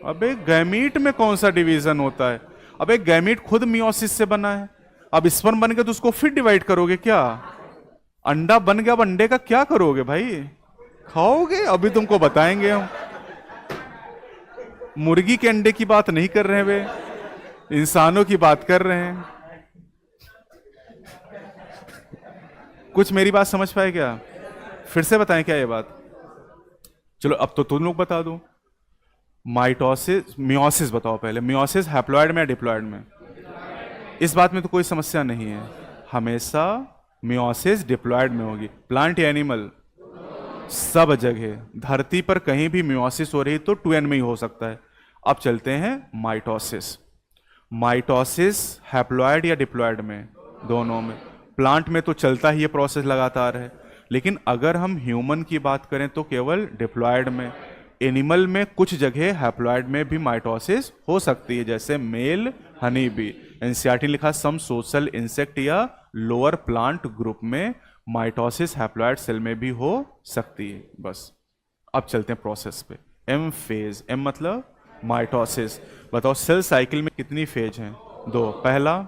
अबे गैमीट में कौन सा डिवीजन होता है? अबे गैमीट खुद मियोसिस से बना है। अब स्पर्म बन गया तो उसको फिर डिवाइड करोगे क्या? अंडा बन गया, अब अंडे का क्या करोगे भाई? खाओगे? अभी तुमको बताएंगे हम। मुर्गी के अंडे की बात नहीं कर रहे हैं वे, इंसानों की बात कर रहे हैं। कुछ मेरी बात समझ पाए क्या? फिर से बताएं क्या ये बात? चलो अब तो तुम लोग बता दो। माइटोसिस, मियोसिस बताओ पहले। मियोसिस हैप्लॉयड में या डिप्लॉयड में? इस बात में तो कोई समस्या नहीं है, हमेशा मियोसिस डिप्लॉयड में होगी। प्लांट या एनिमल? सब जगह। धरती पर कहीं भी मियोसिस हो रही तो टू एन में ही हो सकता है। अब चलते हैं माइटोसिस। माइटोसिस हैप्लॉयड या डिप्लॉयड में? दोनों में। प्लांट में तो चलता ही ये प्रोसेस लगातार है, लेकिन अगर हम ह्यूमन की बात करें तो केवल डिप्लॉयड में। एनिमल में कुछ जगह हैप्लॉयड में भी माइटोसिस हो सकती है, जैसे मेल हनी बी। एनसीईआरटी लिखा सम सोशल इंसेक्ट या लोअर प्लांट ग्रुप में माइटोसिस हैप्लॉयड सेल में भी हो सकती है। बस अब चलते हैं प्रोसेस पे। एम फेज, एम मतलब माइटोसिस। बताओ सेल साइकिल में कितनी फेज हैं? दो। पहला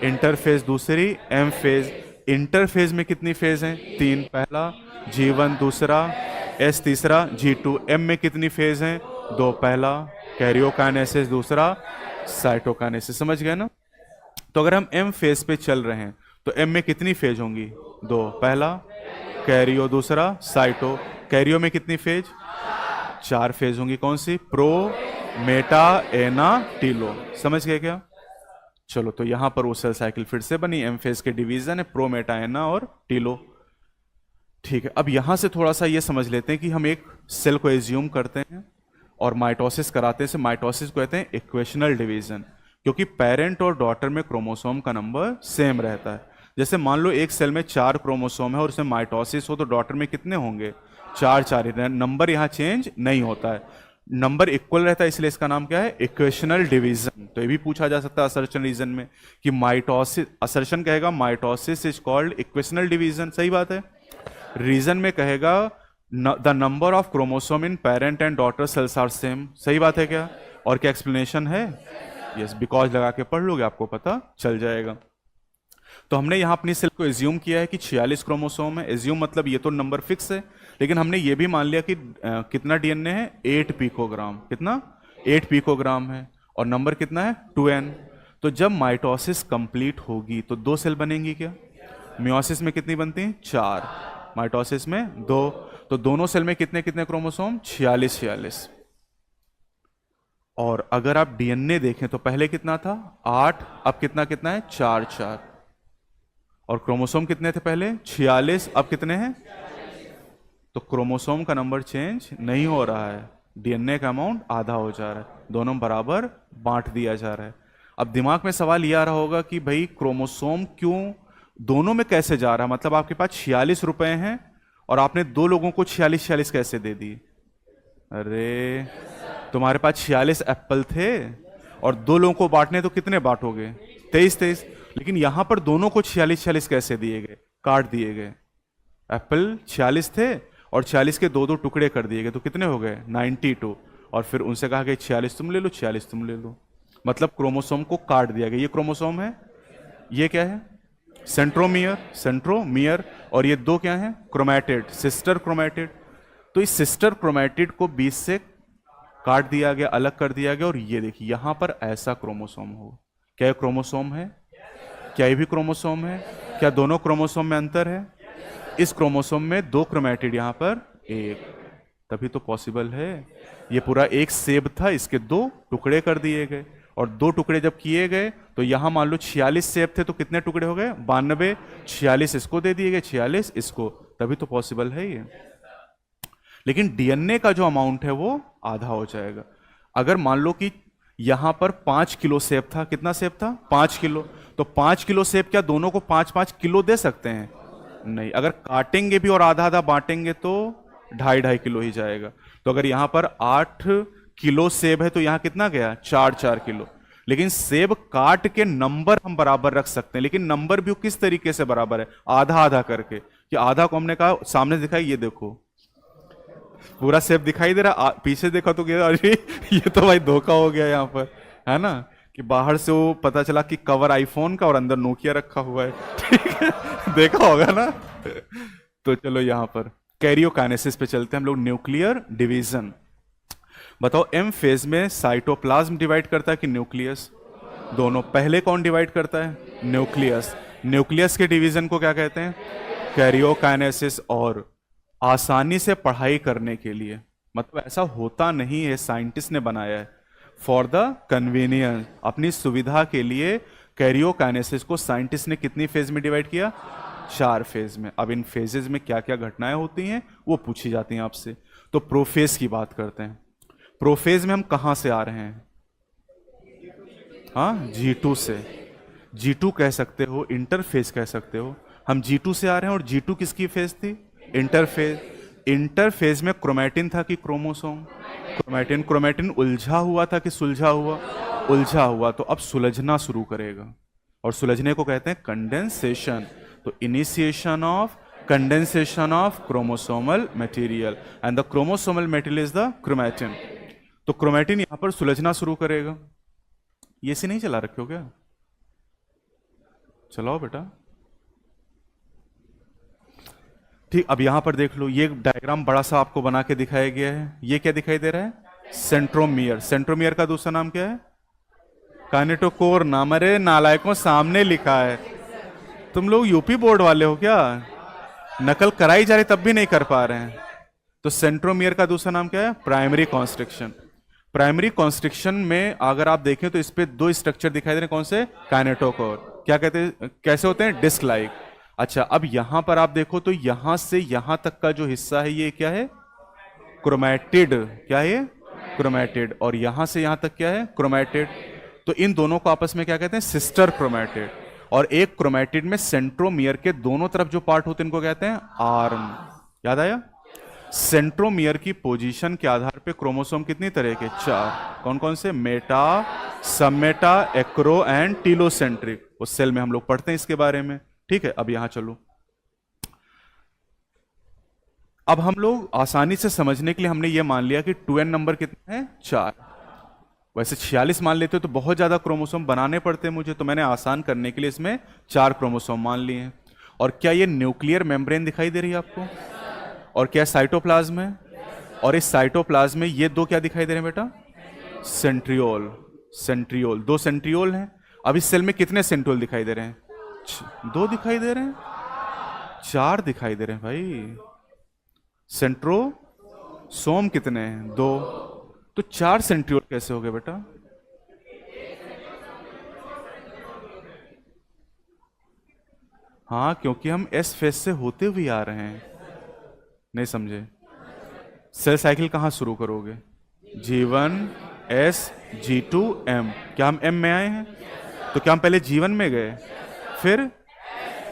इंटरफेज, दूसरी एम फेज। इंटरफेज में कितनी फेज हैं? तीन। पहला G1, दूसरा S, तीसरा G2। एम में कितनी फेज हैं? दो। पहला कैरियोकाइनेसिस, दूसरा साइटोकाइनेसिस। समझ गए ना? तो अगर हम एम फेज पे चल रहे हैं तो एम में कितनी फेज होंगी? दो। पहला कैरियो, दूसरा साइटो। कैरियो में कितनी फेज? चार फेज होंगी। कौन सी? Pro, meta, ana, Tillo. समझ गए क्या? चलो, तो यहां पर वो सेल साइकिल फिर से बनी। एम फेज के डिवीजन है प्रो, मेटा, एना और टीलो। ठीक है, अब यहां से थोड़ा सा ये समझ लेते हैं कि हम एक सेल को एज्यूम करते हैं और माइटोसिस कराते हैं। माइटोसिस को कहते हैं इक्वेशनल डिवीजन, क्योंकि पेरेंट और डॉटर में क्रोमोसोम का नंबर सेम रहता है। जैसे मान लो एक सेल में 4 क्रोमोसोम है और उसमें माइटोसिस हो तो डॉटर में कितने होंगे? 4 4 ही। नंबर यहाँ चेंज नहीं होता है, नंबर इक्वल रहता है, इसलिए इसका नाम क्या है? Equational division. तो ये भी पूछा जा सकता है असर्शन रीजन में कि माइटोसिस, असर्शन कहेगा mitosis is called equational division, सही बात है। रीजन में कहेगा the number of chromosome in parent and daughter cells are same, सही बात है क्या? और क्या एक्सप्लेनेशन है? यस, बिकॉज लगा के पढ़ लोगे आपको पता चल जाएगा। तो हमने यहाँ अपनी सेल को एज्यूम किया है कि 46 क्रोमोसोम है। एज्यूम मतलब ये तो नंबर फिक्स है, लेकिन हमने ये भी मान लिया कि कितना डीएनए है? 8 पिकोग्राम। कितना? 8 पिकोग्राम है। और नंबर कितना है? 2n। तो जब माइटोसिस कंप्लीट होगी तो 2 सेल बनेंगी क्या? मियोसिस में कितनी बनती हैं? 4। माइटोसिस में 2। तो दोनों सेल में कितने कितने क्रोमोसोम? 46 46। और अगर आप डीएनए देखें तो पहले कितना था? 8। अब कितना कितना है? 4 4। और क्रोमोसोम कितने थे पहले? 46। अब कितने हैं? तो क्रोमोसोम का नंबर चेंज नहीं हो रहा है, डीएनए का अमाउंट आधा हो जा रहा है, दोनों बराबर बांट दिया जा रहा है। अब दिमाग में सवाल ये आ रहा होगा कि भाई क्रोमोसोम क्यों दोनों में कैसे जा रहा है? मतलब आपके पास 46 रुपए हैं और आपने 2 लोगों को 46 46 कैसे दे दी? अरे तुम्हारे पास 46 एप्पल थे और 2 लोगों को बांटने तो कितने बांटोगे? 23 23। लेकिन यहां पर दोनों को 46 46 कैसे दिए गए? काट दिए गए। एप्पल 46 थे और 46 के 2 2 टुकड़े कर दिए गए, तो कितने हो गए? 92। और फिर उनसे कहा कि 46 तुम ले लो, 46 तुम ले लो। मतलब क्रोमोसोम को काट दिया गया। ये क्रोमोसोम है, ये क्या है? सेंट्रोमियर, सेंट्रोमियर, और ये दो क्या हैं, क्रोमैटिड, सिस्टर क्रोमैटिड। तो इस सिस्टर क्रोमैटिड को बीच से काट दिया गया, अलग कर दिया गया, और ये देखिए यहां पर ऐसा क्रोमोसोम हो। क्या ये क्रोमोसोम है? क्या ये भी क्रोमोसोम है? क्या दोनों क्रोमोसोम में अंतर है? इस क्रोमोसोम में दो क्रोमैटिड, यहां पर एक, तभी तो पॉसिबल है। ये पूरा एक सेब था, इसके दो टुकड़े कर दिए गए, और दो टुकड़े जब किए गए तो यहां मान लो 46 सेब थे, तो कितने टुकड़े हो गए? 92। 46 इसको दे दिए गए, 46 इसको, तभी तो पॉसिबल है ये। लेकिन डीएनए का जो अमाउंट है वो आधा हो जाएगा। अगर मान लो कि यहां पर 5 किलो सेब था, कितना सेब था? 5 किलो। तो 5 किलो सेब क्या दोनों को 5-5 किलो दे सकते हैं? नहीं। अगर काटेंगे भी और आधा आधा बांटेंगे तो 2.5-2.5 किलो ही जाएगा। तो अगर यहां पर 8 किलो सेब है तो यहां कितना गया? 4-4 किलो। लेकिन सेब काट के नंबर हम बराबर रख सकते हैं, लेकिन नंबर भी किस तरीके से बराबर है? आधा आधा करके। कि आधा को हमने कहा सामने दिखाई, ये देखो पूरा सेब दिखाई दे रहा, पीछे देखा तो क्या, अरे ये तो भाई धोखा हो गया यहाँ पर, है ना? कि बाहर से वो पता चला कि कवर आईफोन का और अंदर नोकिया रखा हुआ है, ठीक है, देखा होगा ना। तो चलो यहाँ पर कैरियोकाइनेसिस पे चलते हैं हम लोग, न्यूक्लियर डिवीजन। बताओ एम फेज में साइटोप्लाज्म डिवाइड करता है कि न्यूक्लियस? दोनों। पहले कौन डिवाइड करता है? न्यूक्लियस। न्यूक्लियस के डिवीजन को क्या कहते हैं? कैरियोकाइनेसिस। और आसानी से पढ़ाई करने के लिए, मतलब ऐसा होता नहीं है, साइंटिस्ट ने बनाया है फॉर द कन्वीनियंस, अपनी सुविधा के लिए। कैरियोकाइनेसिस को साइंटिस्ट ने कितनी फेज में डिवाइड किया? 4 फेज में। अब इन फेजेस में क्या क्या घटनाएं होती हैं वो पूछी जाती हैं आपसे। तो प्रोफेज की बात करते हैं। प्रोफेज में हम कहां से आ रहे हैं? हाँ, G2 से। G2 कह सकते हो, इंटरफेज कह सकते हो। हम G2 से आ रहे हैं, और G2 किसकी फेज थी? इंटरफेज। इंटरफेज में क्रोमैटिन था कि क्रोमोसोम? क्रोमैटिन। क्रोमैटिन उलझा हुआ था कि सुलझा हुआ? उलझा हुआ। तो अब सुलझना शुरू करेगा, और सुलझने को कहते हैं कंडेंसेशन। तो initiation of condensation of chromosomal material, and the chromosomal material is the chromatin. तो क्रोमैटिन यहां पर सुलझना शुरू करेगा। ये से नहीं चला रखे हो क्या? चलाओ बेटा। ठीक, अब यहां पर देख लो, ये डायग्राम बड़ा सा आपको बना के दिखाया गया है। ये क्या दिखाई दे रहा है? सेंट्रोमियर। सेंट्रोमियर का दूसरा नाम क्या है? काइनेटोकोर। नाम, अरे नालायकों, सामने लिखा है। तुम लोग यूपी बोर्ड वाले हो क्या? नकल कराई जा रही तब भी नहीं कर पा रहे हैं। तो सेंट्रोमियर का दूसरा नाम क्या है? Primary constriction. प्राइमरी कॉन्स्ट्रिक्शन में अगर आप देखें तो इस पे दो स्ट्रक्चर दिखाई दे रहे हैं, कौन से? काइनेटोकोर। क्या कहते हैं, कैसे होते हैं? Disc like. अच्छा, अब यहां पर आप देखो तो यहां से यहां तक का जो हिस्सा है ये क्या है? क्रोमैटिड। क्या है ये? क्रोमैटिड। और यहां से यहां तक क्या है? क्रोमैटिड। तो इन दोनों को आपस में क्या कहते हैं? Sister chromatid. और एक क्रोमैटिड में सेंट्रोमियर के दोनों तरफ जो पार्ट होते हैं इनको कहते हैं आर्म। याद आया? सेंट्रोमियर की पोजीशन के आधार पे क्रोमोसोम कितनी तरह के? 4। कौन कौन से? Meta, submeta, acro and telocentric. उस सेल में हम लोग पढ़ते हैं इसके बारे में, ठीक है। अब यहां चलो, अब हम लोग आसानी से समझने के लिए हमने ये मान लिया कि 2n नंबर कितना है? 4। वैसे 46 मान लेते तो बहुत ज्यादा क्रोमोसोम बनाने पड़ते मुझे, तो मैंने आसान करने के लिए इसमें 4 क्रोमोसोम मान लिए हैं। और क्या ये न्यूक्लियर मेम्ब्रेन दिखाई दे रही है आपको? और क्या साइटोप्लाज्म है? और इस साइटोप्लाज्म में ये दो क्या दिखाई दे रहे हैं बेटा? सेंट्रियोल। सेंट्रियोल, 2 सेंट्रियोल हैं। अब इस सेल में कितने सेंट्रियोल दिखाई दे रहे हैं? 2 दिखाई दे रहे हैं? 4 दिखाई दे रहे हैं भाई। सेंट्रोसोम कितने हैं? 2। तो 4 सेंट्रियोल कैसे हो गए बेटा? हाँ, क्योंकि हम एस फेज से होते हुए आ रहे हैं। नहीं समझे? सेल साइकिल कहां शुरू करोगे? G1 S G2 M। क्या हम M में आए हैं? तो क्या हम पहले G1 में गए, फिर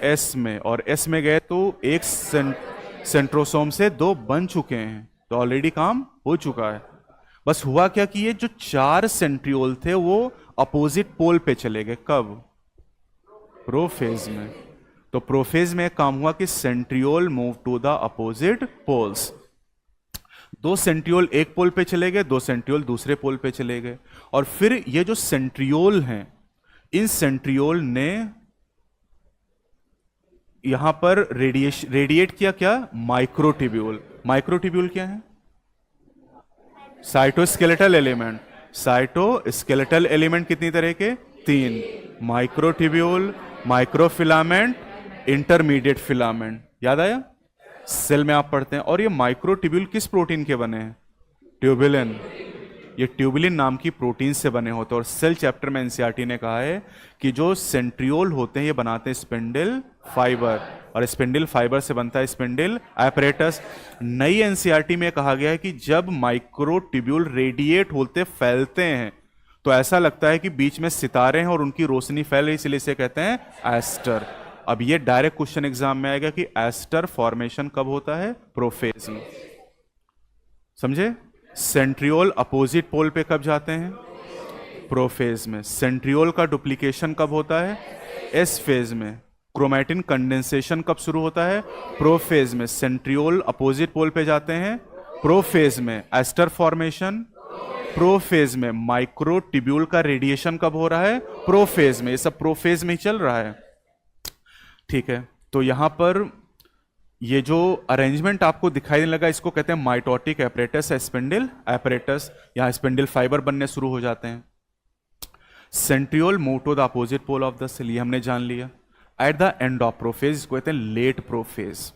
S में, और S में गए तो एक सेंट्रोसोम से 2 बन चुके हैं, तो ऑलरेडी काम हो चुका है। बस हुआ क्या कि ये जो 4 सेंट्रियोल थे वो अपोजिट पोल पे चले गए। कब? प्रोफेज में। तो प्रोफेज में काम हुआ कि centriole move to the opposite poles. 2 centriole एक पोल पे चले गए, 2 सेंट्रियोल दूसरे पोल पे चले गए। और फिर ये जो सेंट्रियोल हैं, इन सेंट्रियोल ने यहां पर रेडिएट किया क्या, माइक्रोट्यूब्यूल। माइक्रोट्यूब्यूल क्या है, साइटोस्केलेटल एलिमेंट। साइटोस्केलेटल एलिमेंट कितनी तरह के, तीन, माइक्रोट्यूब्यूल, माइक्रोफिलामेंट, इंटरमीडिएट फिलामेंट। याद आया, सेल में आप पढ़ते हैं। और ये माइक्रोट्यूब्यूल किस प्रोटीन के बने हैं, ट्यूबुलिन। ये ट्यूबुलिन नाम की प्रोटीन से बने होते हैं। और सेल चैप्टर में एनसीईआरटी ने कहा है कि जो सेंट्रियोल होते हैं ये बनाते हैं स्पिंडल फाइबर, और स्पिंडल फाइबर से बनता है स्पिंडल एपरेटस। नई एनसीईआरटी में कहा गया है कि जब माइक्रोट्यूब्यूल रेडिएट होते फैलते हैं तो ऐसा लगता है कि बीच में सितारे हैं और उनकी रोशनी फैल रही, इसलिए इसे कहते हैं एस्टर। अब ये डायरेक्ट क्वेश्चन एग्जाम में आएगा कि एस्टर फॉर्मेशन कब होता है, प्रोफेज में। समझे, सेंट्रियोल अपोजिट पोल पे कब जाते हैं, प्रोफेज में। सेंट्रियोल का डुप्लीकेशन कब होता है, एस फेज में। क्रोमैटिन कंडेंसेशन कब शुरू होता है, प्रोफेज में। सेंट्रियोल अपोजिट पोल पे जाते हैं, प्रोफेज में। एस्टर फॉर्मेशन प्रोफेज में। माइक्रोट्यूब्यूल का रेडिएशन कब हो रहा है, प्रोफेज में। ये सब प्रोफेज में ही चल रहा है, ठीक है। तो यहां पर ये जो अरेंजमेंट आपको दिखाई देने लगा, इसको कहते हैं माइटोटिक एपरेटस, स्पिंडल एपरेटस। यहां स्पिंडल फाइबर बनने शुरू हो जाते हैं। Centriole move to the opposite pole of the cell, ये हमने जान लिया। At the end of prophase, इसको कहते हैं लेट प्रोफेज।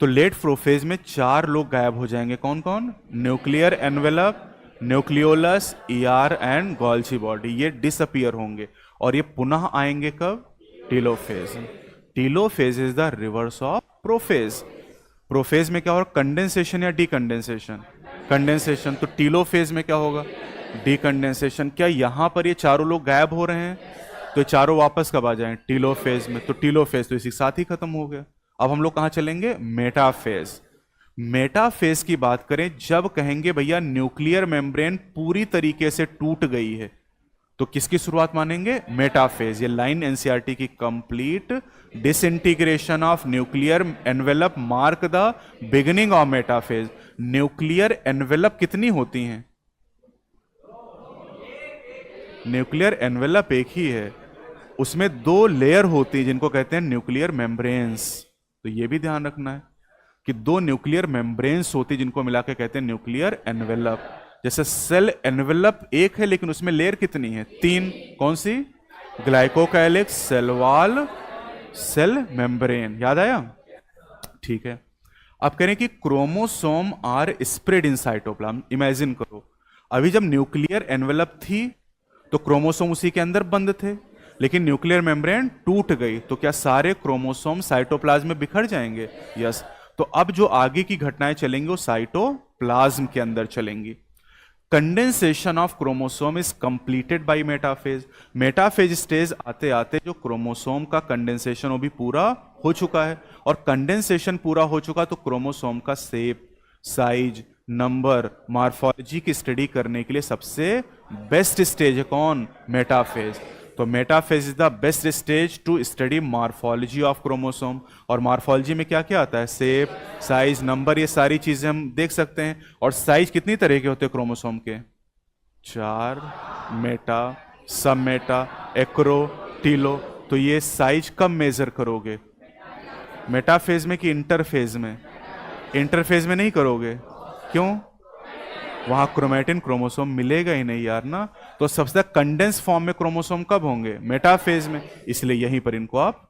तो लेट प्रोफेज में चार लोग गायब हो जाएंगे, कौन कौन, nuclear envelope, nucleolus, ER and Golgi body, ये डिसअपियर होंगे। और ये पुनः आएंगे कब, telophase. Telophase is the reverse of prophase. Prophase में क्या होगा, कंडेंसेशन या डीकंडेंसेशन, कंडेंसेशन। तो टीलोफेज में क्या होगा, डीकंडेंसेशन। क्या यहां पर ये चारों लोग गायब हो रहे हैं, तो चारों वापस कब आ जाएं, टीलोफेज में। तो टीलोफेज तो इसी साथ ही खत्म हो गया। अब हम लोग कहां चलेंगे, मेटाफेज। मेटाफेज की बात करें, जब कहेंगे भैया न्यूक्लियर मेम्ब्रेन पूरी तरीके से टूट गई है, तो किसकी शुरुआत मानेंगे, मेटाफेज। ये लाइन एनसीईआरटी की, complete disintegration of nuclear envelope mark the beginning of metaphase. Nuclear envelope कितनी होती हैं, न्यूक्लियर एनवेलप एक ही है, उसमें दो लेयर होती है जिनको कहते हैं न्यूक्लियर मेम्ब्रेन्स। तो ये भी ध्यान रखना है कि दो न्यूक्लियर मेम्ब्रेन्स होती है जिनको मिलाकर कहते हैं न्यूक्लियर एनवेलप। जैसे सेल एनवेलप एक है लेकिन उसमें लेयर कितनी है, तीन। कौन सी, glycocalyx, cell wall, cell membrane. याद आया, ठीक है। अब कह रहे हैं कि chromosome are spread in cytoplasm. Imagine करो, अभी जब न्यूक्लियर एनवेलप थी तो क्रोमोसोम उसी के अंदर बंद थे, लेकिन न्यूक्लियर मेम्ब्रेन टूट गई, तो क्या सारे क्रोमोसोम साइटोप्लाज्म में बिखर जाएंगे, यस। तो अब जो आगे की घटनाएं चलेंगी वो साइटोप्लाज्म के अंदर चलेंगी। Condensation of chromosome is completed by metaphase. Metaphase stage आते आते जो क्रोमोसोम का कंडेंसेशन वो भी पूरा हो चुका है, और कंडेंसेशन पूरा हो चुका तो क्रोमोसोम का शेप, साइज, नंबर, मॉर्फोलॉजी की स्टडी करने के लिए सबसे बेस्ट स्टेज है कौन, मेटाफेज। तो metaphase is the best stage to study morphology of chromosome. और मॉर्फोलॉजी में क्या क्या आता है, शेप, साइज, नंबर, ये सारी चीजें हम देख सकते हैं। और साइज कितनी तरह के होते हैं क्रोमोसोम के, चार, मेटा, सब मेटा, एक्रो, टीलो। तो ये साइज कब मेजर करोगे, मेटाफेज में कि इंटरफेज में, इंटरफेज में नहीं करोगे, क्यों, वहां क्रोमैटिन क्रोमोसोम मिलेगा ही नहीं यार ना। तो सबसे कंडेंस फॉर्म में क्रोमोसोम कब होंगे, मेटाफेज में। इसलिए यहीं पर इनको आप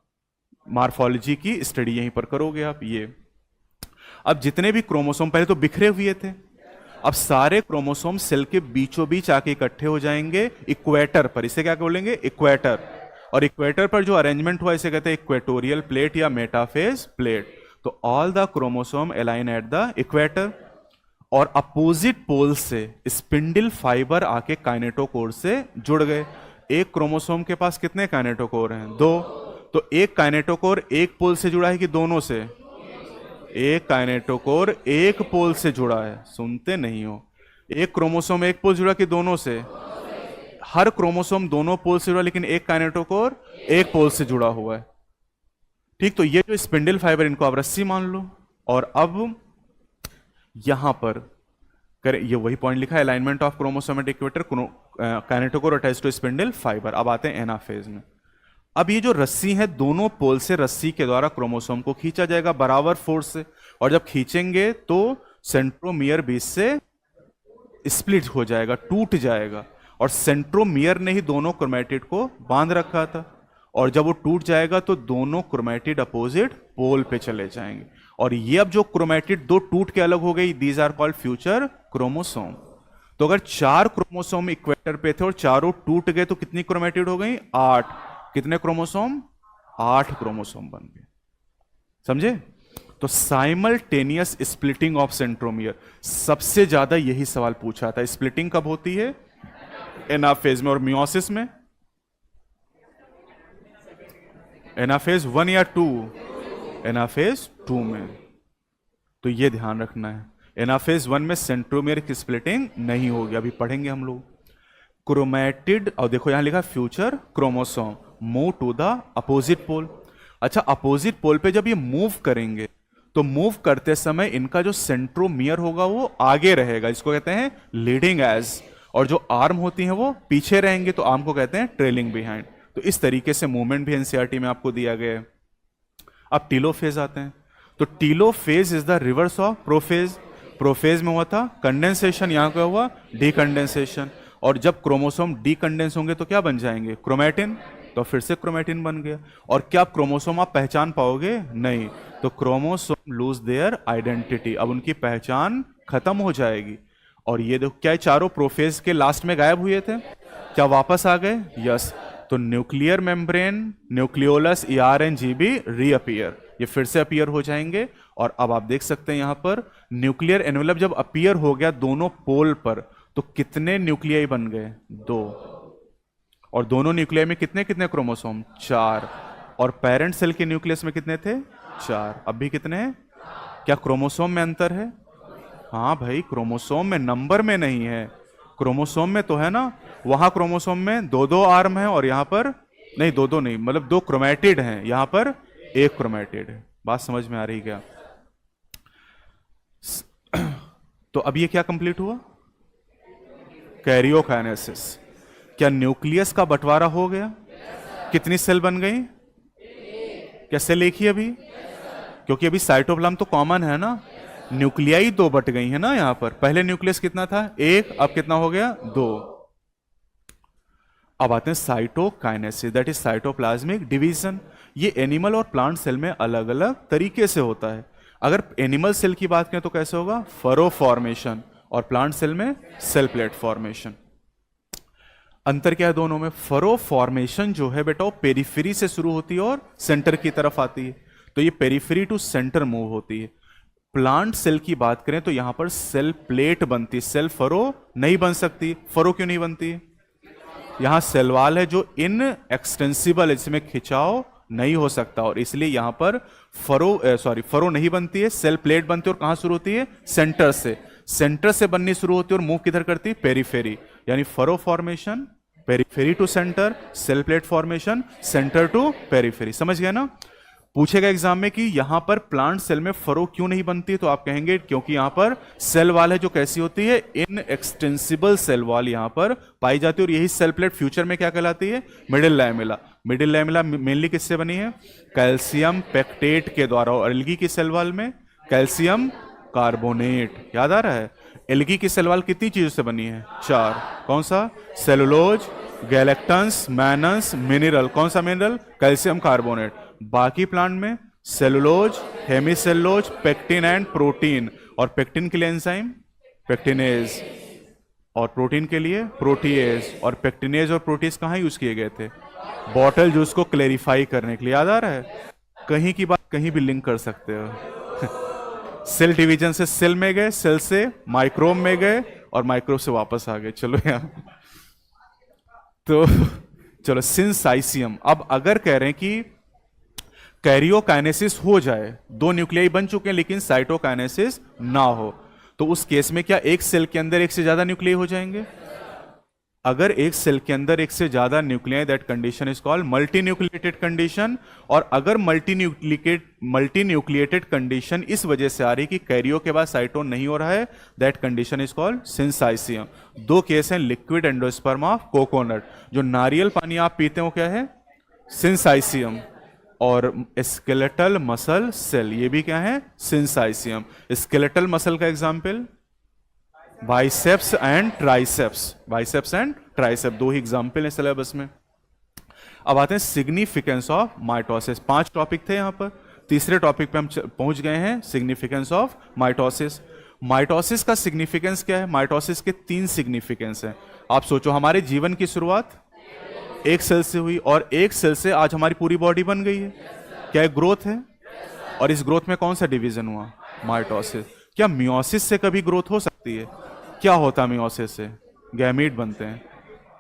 मॉर्फोलॉजी की स्टडी यहीं पर करोगे आप ये। अब जितने भी क्रोमोसोम पहले तो बिखरे हुए थे, अब सारे क्रोमोसोम सेल के बीचों बीच आके इकट्ठे हो जाएंगे इक्वेटर पर। इसे क्या बोलेंगे, इक्वेटर। और इक्वेटर पर जो अरेंजमेंट हुआ इसे कहते हैं इक्वेटोरियल प्लेट या मेटाफेज प्लेट। तो all the chromosome align at the equator, और अपोजिट पोल से स्पिंडल फाइबर आके काइनेटोकोर से जुड़ गए। एक क्रोमोसोम के पास कितने काइनेटोकोर हैं, दो। तो एक काइनेटोकोर एक पोल से जुड़ा है कि दोनों से, एक काइनेटोकोर एक पोल से जुड़ा है, सुनते नहीं हो। एक क्रोमोसोम एक पोल जुड़ा कि दोनों से, हर क्रोमोसोम दोनों पोल से जुड़ा, लेकिन एक काइनेटोकोर एक पोल से जुड़ा हुआ है, ठीक। तो ये जो स्पिंडल फाइबर, इनको आप रस्सी मान लो। और अब यहां पर करें, ये वही पॉइंट लिखा है, alignment of chromosomes at equator, kinetochore attached to spindle fibre. अब आते हैं एनाफेज में। अब ये जो रस्सी है, दोनों पोल से रस्सी के द्वारा क्रोमोसोम को खींचा जाएगा बराबर फोर्स से, और जब खींचेंगे तो सेंट्रोमियर बीच से स्प्लिट हो जाएगा, टूट जाएगा, और सेंट्रोमियर ने ही दोनों क्रोमैटिड को बांध रखा था, और जब वो टूट जाएगा तो दोनों क्रोमैटिड अपोजिट पोल पे चले जाएंगे। और ये अब जो क्रोमैटिड दो टूट के अलग हो गई, these are called future chromosome. तो अगर 4 क्रोमोसोम इक्वेटर पे थे और चारों टूट गए तो कितनी क्रोमैटिड हो गई? 8। कितने क्रोमोसोम? 8 क्रोमोसोम बन गए। समझे? तो साइमल्टेनियस स्प्लिटिंग ऑफ सेंट्रोमियर, सबसे ज्यादा यही सवाल पूछा था। स्प्लिटिंग कब होती है? एनाफेज में। और मियोसिस में? एनाफेज 1 या 2? एनाफेज 2 में। तो ये ध्यान रखना है, एनाफेज 1 में सेंट्रोमियर की स्प्लिटिंग नहीं होगी, अभी पढ़ेंगे हम लोग। क्रोमैटिड, और देखो यहां लिखा future chromosome move to the opposite pole. अच्छा, अपोजिट पोल पे जब ये मूव करेंगे तो मूव करते समय इनका जो सेंट्रोमियर होगा वो आगे रहेगा, इसको कहते हैं लीडिंग एज, और जो आर्म होती हैं वो पीछे रहेंगे, तो आर्म को कहते हैं ट्रेलिंग बिहाइंड। तो इस तरीके से मूवमेंट भी एनसीईआरटी में आपको दिया गया है। अब टीलोफेज आते हैं। तो telophase is the reverse of prophase. Prophase में हुआ था कंडेंसेशन, यहां क्या हुआ? डीकंडेंसेशन। और जब क्रोमोसोम डीकंडेंस होंगे तो क्या बन जाएंगे? क्रोमैटिन। तो फिर से क्रोमैटिन बन गया। और क्या क्रोमोसोम आप पहचान पाओगे? नहीं। तो क्रोमोसोम लूज देयर आइडेंटिटी, अब उनकी पहचान खत्म हो जाएगी। और ये देखो, क्या चारों प्रोफेज के लास्ट में गायब हुए थे? क्या वापस आ गए? यस। तो nuclear membrane, nucleolus, ER-N-G-B reappear, ये फिर से अपीयर हो जाएंगे। और अब आप देख सकते हैं यहां पर न्यूक्लियर एनवेलप जब अपीयर हो गया दोनों पोल पर, तो कितने न्यूक्लियाई बन गए? 2। और दोनों न्यूक्लियाई में कितने कितने क्रोमोसोम? 4। और पेरेंट सेल के न्यूक्लियस में कितने थे? 4। अब भी कितने हैं? क्या क्रोमोसोम में अंतर है? हाँ भाई, क्रोमोसोम में, नंबर में नहीं है। क्रोमोसोम में तो है ना, वहां क्रोमोसोम में 2-2 आर्म है और यहां पर नहीं, 2-2 नहीं, मतलब 2 क्रोमैटिड हैं, यहां पर 1 क्रोमैटिड है। बात समझ में आ रही क्या? तो अब ये क्या कंप्लीट हुआ? कैरियोकाइनेसिस। क्या न्यूक्लियस का बंटवारा हो गया? कितनी सेल बन गई? क्या सेल एक ही अभी? क्योंकि अभी साइटोप्लाज्म तो कॉमन है ना, न्यूक्लियाई 2 बट गई है ना यहां पर। पहले न्यूक्लियस कितना था? 1, अब कितना हो गया? 2। अब आते हैं cytokinesis, that is cytoplasmic division. ये एनिमल और प्लांट सेल में अलग अलग तरीके से होता है। अगर एनिमल सेल की बात करें तो कैसे होगा? फरो फॉर्मेशन, और प्लांट सेल में सेल प्लेट फॉर्मेशन। अंतर क्या है दोनों में? फरो फॉर्मेशन जो है बेटा, वो पेरिफेरी से शुरू होती है और सेंटर की तरफ आती है, तो ये पेरिफेरी टू सेंटर मूव होती है। प्लांट सेल की बात करें तो यहां पर सेल प्लेट बनती, सेल फरो नहीं बन सकती। फरो क्यों नहीं बनती? यहां सेल वाल है जो इन एक्सटेंसिबल, इसमें खिंचाव नहीं हो सकता, और इसलिए यहां पर फरो नहीं बनती है, सेल प्लेट बनती है। और कहां शुरू होती है? सेंटर से। सेंटर से बननी शुरू होती है और मूव किधर करती है? पेरिफेरी। यानी furrow formation periphery to centre, cell plate formation centre to periphery. समझ गया ना? पूछेगा एग्जाम में कि यहां पर प्लांट सेल में फरो क्यों नहीं बनती, तो आप कहेंगे क्योंकि यहां पर सेल वॉल है जो कैसी होती है? इन एक्सटेंसिबल सेल वॉल यहां पर पाई जाती है। और यही सेल प्लेट फ्यूचर में क्या कहलाती है? Middle lamella. Middle lamella mainly किससे बनी है? कैल्शियम पेक्टेट के द्वारा। और एल्गी की सेल वॉल में कैल्शियम कार्बोनेट। याद आ रहा है? एल्गी की सेल वॉल कितनी चीजों से बनी है? 4। कौन सा? Cellulose, galactans, minus, mineral. कौन सा मिनरल? Calcium carbonate. बाकी प्लांट में cellulose, hemicellulose, pectin and protein. और पेक्टिन के लिए एंजाइम पेक्टिनेज, और प्रोटीन के लिए प्रोटीएज। और पेक्टिनेज और प्रोटीज कहां यूज किए गए थे? बॉटल जूस को क्लेरिफाई करने के लिए। याद आ रहा है? कहीं की बात कहीं भी लिंक कर सकते हो। सेल डिवीजन से सेल में गए, सेल से माइक्रोब में गए, और माइक्रोब से वापस आ गए। चलो यार, तो चलो सिंसाइसियम। अब अगर कह रहे हैं कि कैरियोकाइनेसिस हो जाए, 2 न्यूक्लियाई बन चुके हैं लेकिन साइटोकाइनेसिस ना हो, तो उस केस में क्या एक सेल के अंदर एक से ज्यादा न्यूक्लियाई हो जाएंगे? अगर एक सेल के अंदर एक से ज्यादा nuclei, that condition is called multi nucleated condition. और अगर मल्टी न्यूक्लिएटेड कंडीशन इस वजह से आ रही कि कैरियो के बाद साइटो नहीं हो रहा है, that condition is called syncytium. 2 case हैं, लिक्विड एंडोस्पर्म ऑफ कोकोनट। जो नारियल पानी आप पीते हो क्या है? सिंसाइसियम। और स्केलेटल मसल सेल, ये भी क्या है? सिंसाइसियम। स्केलेटल मसल का example biceps and triceps. Biceps and tricep दो ही एग्जाम्पल है सिलेबस में। अब आते हैं सिग्निफिकेंस ऑफ माइटोसिस। 5 टॉपिक थे यहां पर, तीसरे टॉपिक पे हम पहुंच गए हैं, सिग्निफिकेंस ऑफ माइटोसिस। माइटोसिस का सिग्निफिकेंस क्या है? माइटोसिस के 3 सिग्निफिकेंस हैं। आप सोचो, हमारे जीवन की शुरुआत एक सेल से हुई और एक सेल से आज हमारी पूरी बॉडी बन गई है। क्या एक ग्रोथ है? और इस ग्रोथ में कौन सा डिवीजन हुआ? माइटोसिस। क्या मियोसिस से कभी ग्रोथ हो सकती है? क्या होता है मियोसिस से? गैमीट बनते हैं।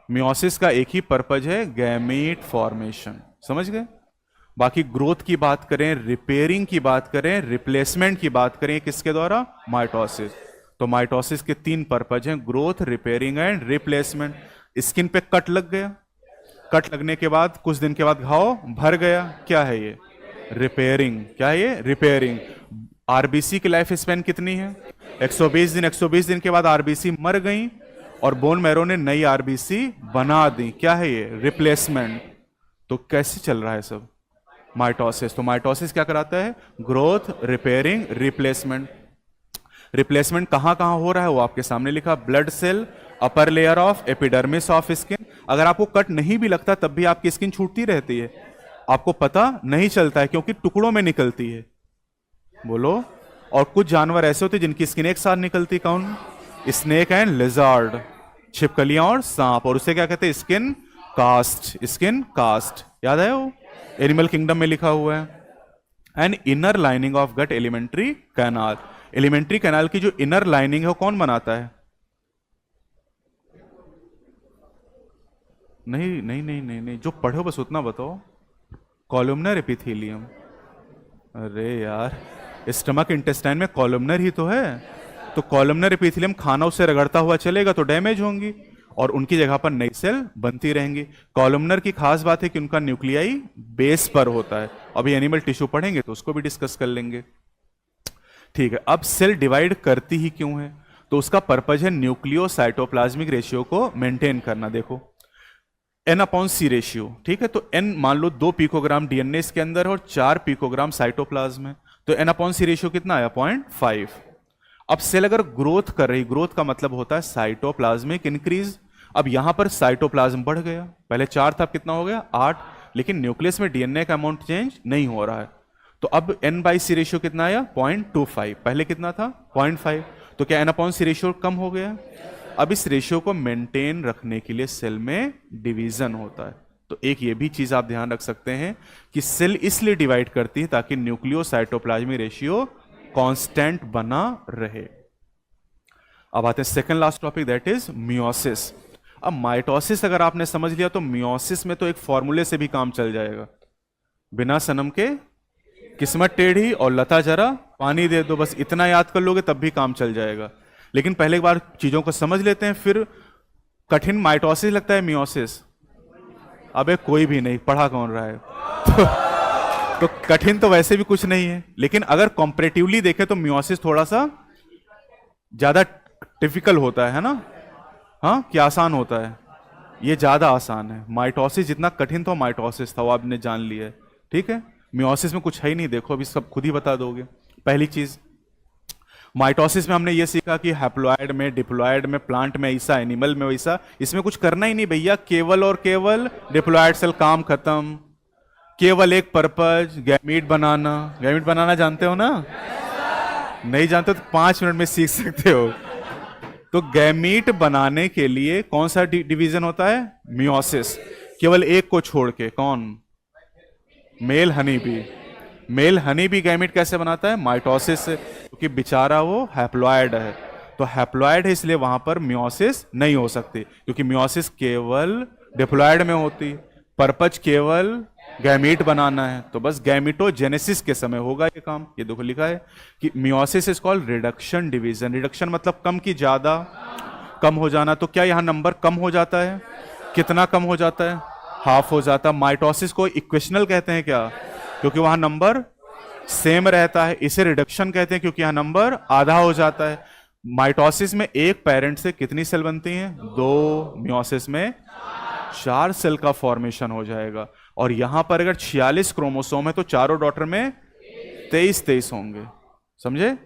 मियोसिस का एक ही पर्पज है, गैमीट फॉर्मेशन। समझ गए? बाकी ग्रोथ की बात करें, रिपेयरिंग की बात करें, रिप्लेसमेंट की बात करें, किसके द्वारा? माइटोसिस। तो माइटोसिस के 3 पर्पज हैं, growth, repairing and replacement. Skin पे कट लग गया, कट लगने के बाद कुछ दिन के बाद घाव भर गया, क्या है ये? रिपेयरिंग। क्या है ये? रिपेयरिंग। आरबीसी की लाइफ स्पैन कितनी है? 120 दिन। 120 दिन के बाद आरबीसी मर गई और बोन मैरो ने नई आरबीसी बना दी, क्या है ये? रिप्लेसमेंट। तो कैसे चल रहा है सब? माइटोसिस। तो माइटोसिस क्या कराता है? Growth, repairing, replacement. रिप्लेसमेंट कहां कहां हो रहा है वो आपके सामने लिखा, blood cell, upper layer of epidermis of skin. अगर आपको कट नहीं भी लगता तब भी आपकी स्किन छूटती रहती है, आपको पता नहीं चलता है क्योंकि टुकड़ों में निकलती है। बोलो। और कुछ जानवर ऐसे होते हैं जिनकी स्किन एक साथ निकलती, कौन? स्नेक एंड लिजर्ड, छिपकलियां और सांप। और उसे क्या कहते हैं? Skin cast. स्किन कास्ट याद है, वो एनिमल किंगडम में लिखा हुआ है। And inner lining of gut alimentary canal. Alimentary canal की जो इनर लाइनिंग है वो कौन बनाता है? नहीं नहीं नहीं नहीं नहीं, जो पढ़ो बस उतना बताओ। Columnar epithelium. अरे यार, स्टमक इंटेस्टाइन में कॉलमनर ही तो है। तो कॉलमनर एपिथेलियम खाना उसे रगड़ता हुआ चलेगा तो डैमेज होंगी और उनकी जगह पर नई सेल बनती रहेंगी। कॉलमनर की खास बात है कि उनका न्यूक्लियाई बेस पर होता है। अभी एनिमल टिश्यू पढ़ेंगे तो उसको भी डिस्कस कर लेंगे। ठीक है, अब सेल डिवाइड करती ही क्यों है? तो उसका पर्पज है न्यूक्लियो साइटोप्लाज्मिक रेशियो को मेंटेन करना। देखो एन अपॉन सी रेशियो, ठीक है। तो एन मान लो 2 पिकोग्राम डीएनए इसके अंदर और 4 पिकोग्राम साइटोप्लाज्म है, तो एन अपॉन सी रेशियो कितना आया? 0.5। अब सेल अगर ग्रोथ कर रही, ग्रोथ का मतलब होता है साइटोप्लाज्मिक इंक्रीज। अब यहां पर साइटोप्लाज्म बढ़ गया, पहले 4 था, कितना हो गया? 8। लेकिन न्यूक्लियस में डीएनए का अमाउंट चेंज नहीं हो रहा है, तो अब एन बाई सी रेशियो कितना आया? 0.25। पहले कितना था? 0.5। तो क्या एन अपॉन सी रेशियो कम हो गया? अब इस रेशियो को मेंटेन रखने के लिए सेल में डिवीजन होता है। तो एक ये भी चीज आप ध्यान रख सकते हैं कि सेल इसलिए डिवाइड करती है ताकि न्यूक्लियो साइटोप्लाज्मिक रेशियो कांस्टेंट बना रहे। अब आते हैं second last topic, that is meiosis. अब माइटोसिस अगर आपने समझ लिया तो मियोसिस में तो एक फॉर्मूले से भी काम चल जाएगा, बिना सनम के किस्मत टेढ़ी और लता जरा पानी दे दो, बस इतना याद कर लोगे तब भी काम चल जाएगा। लेकिन पहले एक बार चीजों को समझ लेते हैं, फिर कठिन माइटोसिस लगता है मियोसिस? अबे कोई भी नहीं पढ़ा, कौन रहा है? तो कठिन तो वैसे भी कुछ नहीं है, लेकिन अगर कॉम्परेटिवली देखें तो मियोसिस थोड़ा सा ज्यादा टिपिकल होता है ना? हाँ, क्या आसान होता है? ये ज्यादा आसान है। माइटोसिस जितना कठिन था माइटोसिस था, वो आपने जान लिया है, ठीक है। मियोसिस में कुछ है ही नहीं, देखो अभी सब खुद ही बता दोगे। पहली चीज, माइटोसिस में हमने ये सीखा कि हैप्लॉयड में, डिप्लॉयड में, प्लांट में ऐसा, एनिमल में वैसा, इसमें कुछ करना ही नहीं भैया, केवल और केवल डिप्लॉयड सेल, काम खत्म। केवल एक पर्पज, गैमीट बनाना। गैमीट बनाना जानते हो ना? नहीं जानते तो 5 मिनट में सीख सकते हो। तो गैमीट बनाने के लिए कौन सा डिवीजन होता है? मियोसिस। केवल एक को छोड़ के, कौन? Male honey bee. Male honey bee gamete कैसे बनाता है? माइटोसिस से, क्योंकि बेचारा वो हैप्लॉयड है। तो हैप्लॉयड है इसलिए वहां पर मियोसिस नहीं हो सकती, क्योंकि मियोसिस केवल डिप्लॉयड में होती, पर्पज केवल गैमीट बनाना है। तो बस गैमीटोजेनेसिस के समय होगा ये काम। ये देखो लिखा है कि meiosis is called reduction division. Reduction मतलब कम की ज्यादा, कम हो जाना। तो क्या यहां नंबर कम हो जाता है? कितना कम हो जाता है? हाफ हो जाता है। माइटोसिस को इक्वेशनल कहते हैं क्या? क्योंकि वहां नंबर सेम रहता है। इसे रिडक्शन कहते हैं क्योंकि यहां नंबर आधा हो जाता है। माइटोसिस में एक पेरेंट से कितनी सेल बनती हैं? 2। मियोसिस में 4 सेल का फॉर्मेशन हो जाएगा। और यहां पर अगर 46 क्रोमोसोम है तो चारों डॉटर में 23 होंगे, समझे?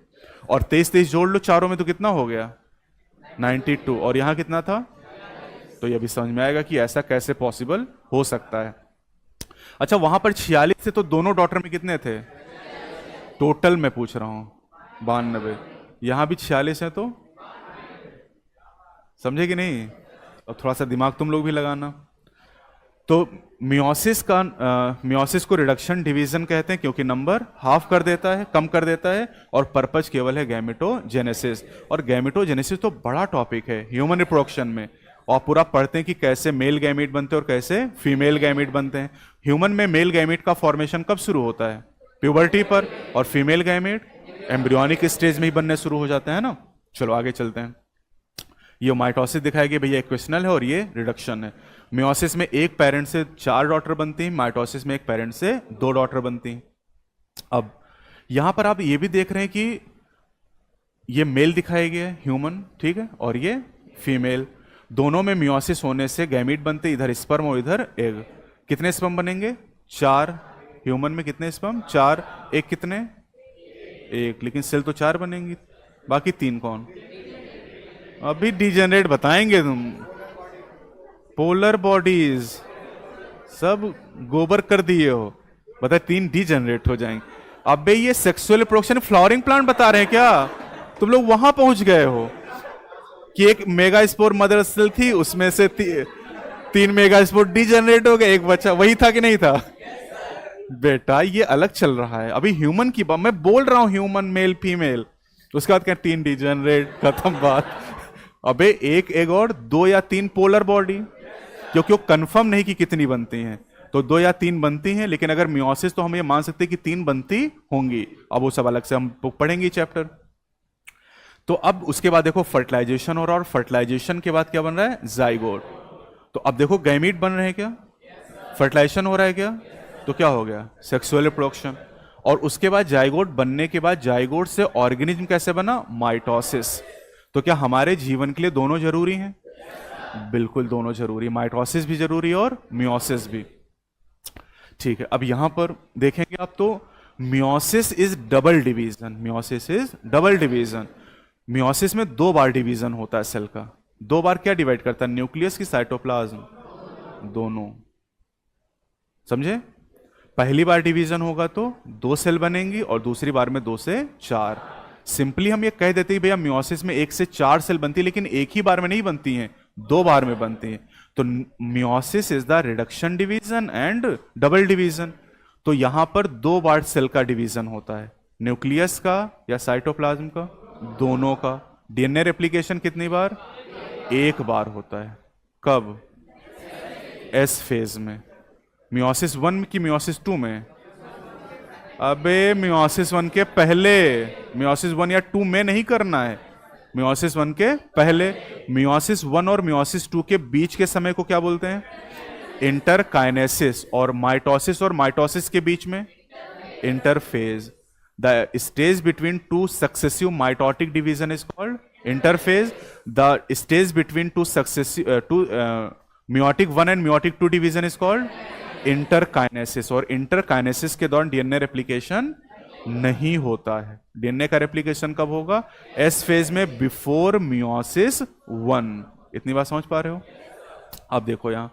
और 23 जोड़ लो चारों में तो कितना हो गया 92, और यहां कितना था? तो ये भी समझ में आएगा कि ऐसा कैसे पॉसिबल हो सकता है। अच्छा, वहां पर 46 से तो दोनों डॉटर में कितने थे? टोटल मैं पूछ रहा हूं 92, यहां भी 46 है, तो समझे कि नहीं? और थोड़ा सा दिमाग तुम लोग भी लगाना। तो मियोसिस को रिडक्शन डिवीजन कहते हैं क्योंकि नंबर हाफ कर देता है, कम कर देता है, और पर्पज केवल है गैमेटोजेनेसिस। और गैमेटोजेनेसिस तो बड़ा टॉपिक है ह्यूमन रिप्रोडक्शन में, और पूरा पढ़ते हैं कि कैसे मेल गैमीट बनते हैं और कैसे फीमेल गैमीट बनते हैं। ह्यूमन में मेल गैमीट का फॉर्मेशन कब शुरू होता है? प्यूबर्टी पर। और फीमेल गैमीट एम्ब्रियोनिक स्टेज में ही बनने शुरू हो जाते हैं ना। चलो आगे चलते हैं। ये माइटोसिस दिखाया गया भैया, इक्वेशनल है और ये रिडक्शन है। मियोसिस में एक पेरेंट से 4 डॉटर बनती हैं, माइटोसिस में एक पेरेंट से 2 डॉटर बनती हैं। अब यहां पर आप ये भी देख रहे हैं कि ये मेल दिखाया गया है ह्यूमन, ठीक है, और ये फीमेल। दोनों में मियोसिस होने से गैमीट बनते, इधर स्पर्म और इधर एग। कितने स्पर्म बनेंगे? 4। ह्यूमन में कितने स्पर्म? 4। एक कितने? 1। लेकिन सेल तो 4 बनेंगी, बाकी 3 कौन? अभी डिजेनरेट बताएंगे तुम। पोलर बॉडीज सब गोबर कर दिए हो, बताए 3 डिजेनरेट हो जाएंगे। अबे ये सेक्सुअल रिप्रोडक्शन फ्लावरिंग प्लांट बता रहे हैं क्या? तुम लोग वहां पहुंच गए हो कि एक मेगा स्पोर मदर सेल थी, उसमें से 3 मेगा स्पोर डिजेनरेट हो गए, एक बच्चा। वही था कि नहीं था? बेटा ये अलग चल रहा है, अभी ह्यूमन की बात मैं बोल रहा हूं, ह्यूमन मेल फीमेल, उसके बाद क्या 3 डिजेनरेट, खत्म बात। अबे एक एग और 2 या 3 पोलर बॉडी, क्योंकि वो कंफर्म नहीं कि कितनी बनती हैं, तो 2 या 3 बनती हैं। लेकिन अगर मियोसिस तो हम ये मान सकते हैं कि 3 बनती होंगी। अब वो सब अलग से हम पढ़ेंगे चैप्टर। तो अब उसके बाद देखो फर्टिलाइजेशन हो रहा है, और फर्टिलाइजेशन के बाद क्या बन रहा है? जाइगोट। तो अब देखो गैमीट बन रहे हैं क्या? फर्टिलाइजेशन हो रहा है क्या? तो क्या हो गया? Sexual reproduction. और उसके बाद जाइगोट बनने के बाद जाइगोट से ऑर्गेनिज्म कैसे बना? माइटोसिस। तो क्या हमारे जीवन के लिए दोनों जरूरी हैं? बिल्कुल दोनों जरूरी, माइटोसिस भी जरूरी है और मियोसिस भी। ठीक है, अब यहां पर देखेंगे आप तो meiosis is double division. Meiosis is double division. Meiosis में 2 बार डिवीजन होता है सेल का। 2 बार क्या डिवाइड करता है? न्यूक्लियस की साइटोप्लाज्म, दोनों, समझे? पहली बार डिवीजन होगा तो 2 सेल बनेंगी और दूसरी बार में 2 से 4। सिंपली हम ये कह देते हैं भैया मियोसिस में 1 से 4 सेल बनती है, लेकिन एक ही बार में नहीं बनती हैं, 2 बार में बनती हैं। तो meiosis is the reduction division and double division. तो यहां पर 2 बार सेल का डिवीजन होता है, न्यूक्लियस का या साइटोप्लाज्म का, दोनों का। डीएनए रेप्लिकेशन कितनी बार? 1 बार होता है। कब? एस फेज में। मियोसिस 1 की मियोसिस 2 में? अबे मियोसिस 1 के पहले, मियोसिस 1 या 2 में नहीं करना है, मियोसिस 1 के पहले। मियोसिस 1 और मियोसिस 2 के बीच के समय को क्या बोलते हैं? इंटरकाइनेसिस। और माइटोसिस और माइटोसिस के बीच में? Interphase. The stage between 2 successive mitotic division is called interphase. The stage between 2 successive meiotic 1 and meiotic 2 division is called interkinesis. और इंटरकाइनेसिस के दौरान डीएनए रेप्लिकेशन नहीं होता है। डीएनए का रेप्लिकेशन कब होगा? एस फेज में, बिफोर मियोसिस 1। इतनी बात समझ पा रहे हो? अब देखो यहां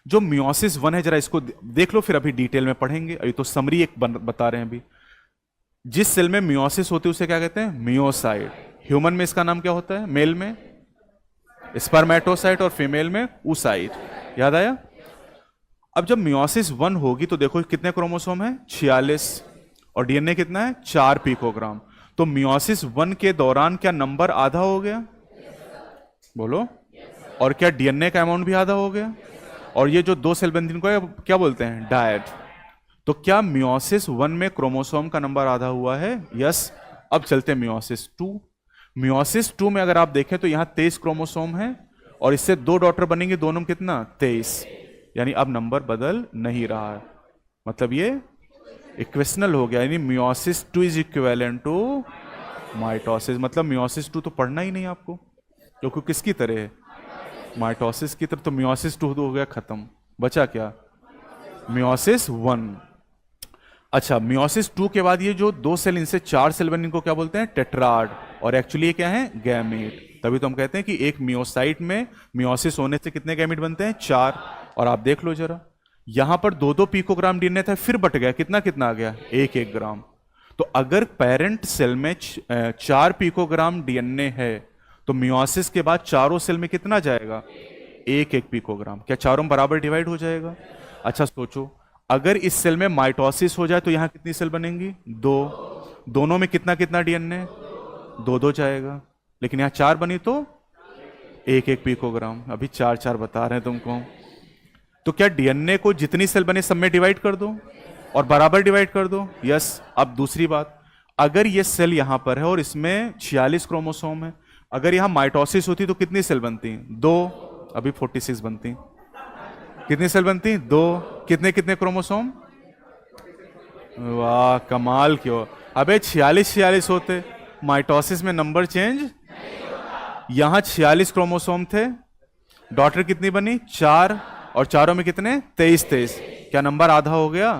जो मियोसिस 1 है, जरा इसको देख लो, फिर अभी डिटेल में पढ़ेंगे। अभी तो समरी एक बता रहे हैं। अभी जिस सेल में मियोसिस होती है उसे क्या कहते हैं? मियोसाइट। ह्यूमन में इसका नाम क्या होता है? मेल में स्पर्मेटोसाइट और फीमेल में oocyte। याद आया? अब जब मियोसिस 1 होगी तो देखो कितने क्रोमोसोम है? 46। और डीएनए कितना है? 4 पिकोग्राम। तो मियोसिस 1 के दौरान क्या नंबर आधा हो गया? बोलो। और क्या डीएनए का अमाउंट भी आधा हो गया? और ये जो 2 सेल बनती है क्या बोलते हैं? डायट। तो क्या मियोसिस 1 में क्रोमोसोम का नंबर आधा हुआ है? यस। अब चलते हैं मियोसिस 2। मियोसिस 2 में अगर आप देखें तो यहां 23 क्रोमोसोम है, और इससे 2 डॉटर बनेंगे, दोनों में कितना? 23। यानी अब नंबर बदल नहीं रहा है, मतलब ये इक्वेशनल हो गया। यानी meiosis 2 is equivalent to mitosis. मतलब मियोसिस 2 तो पढ़ना ही नहीं आपको, क्योंकि किसकी तरह है? माइटोसिस की तरह। तो मियोसिस 2 हो गया खत्म। बचा क्या? मियोसिस 1। अच्छा, मियोसिस 2 के बाद ये जो 2 सेल इनसे 4 सेल बने, इनको क्या बोलते हैं? टेट्राड। और एक्चुअली ये क्या है? गैमीट। तभी तो हम कहते हैं कि एक मियोसाइट में मियोसिस होने से कितने गैमीट बनते हैं? 4। और आप देख लो जरा, यहां पर 2-2 पिकोग्राम डीएनए था, फिर बट गया, कितना कितना आ गया? 1-1 ग्राम। तो अगर पेरेंट सेल में 4 पिकोग्राम डीएनए है, तो मियोसिस के बाद चारों सेल में कितना जाएगा? 1-1 पिकोग्राम। क्या चारों बराबर डिवाइड हो जाएगा? अच्छा सोचो, अगर इस सेल में माइटोसिस हो जाए तो यहां कितनी सेल बनेंगी? 2। दोनों में कितना कितना डीएनए? 2-2 जाएगा। लेकिन यहां 4 बनी तो 1-1 पिकोग्राम। अभी 4-4 बता रहे हैं तुमको। तो क्या डीएनए को जितनी सेल बने सब में डिवाइड कर दो और बराबर डिवाइड कर दो? यस। अब दूसरी बात, अगर ये सेल यहां पर है और इसमें 46 क्रोमोसोम है, अगर यहां माइटोसिस होती तो कितनी सेल बनती? 2। अभी 46 बनती। कितनी सेल बनती? 2। कितने कितने क्रोमोसोम? वाह कमाल क्यों। अबे 46 होते, माइटोसिस में नंबर चेंज। यहां 46 क्रोमोसोम थे, डॉटर कितनी बनी? 4। और चारों में कितने? 23-23। क्या नंबर आधा हो गया?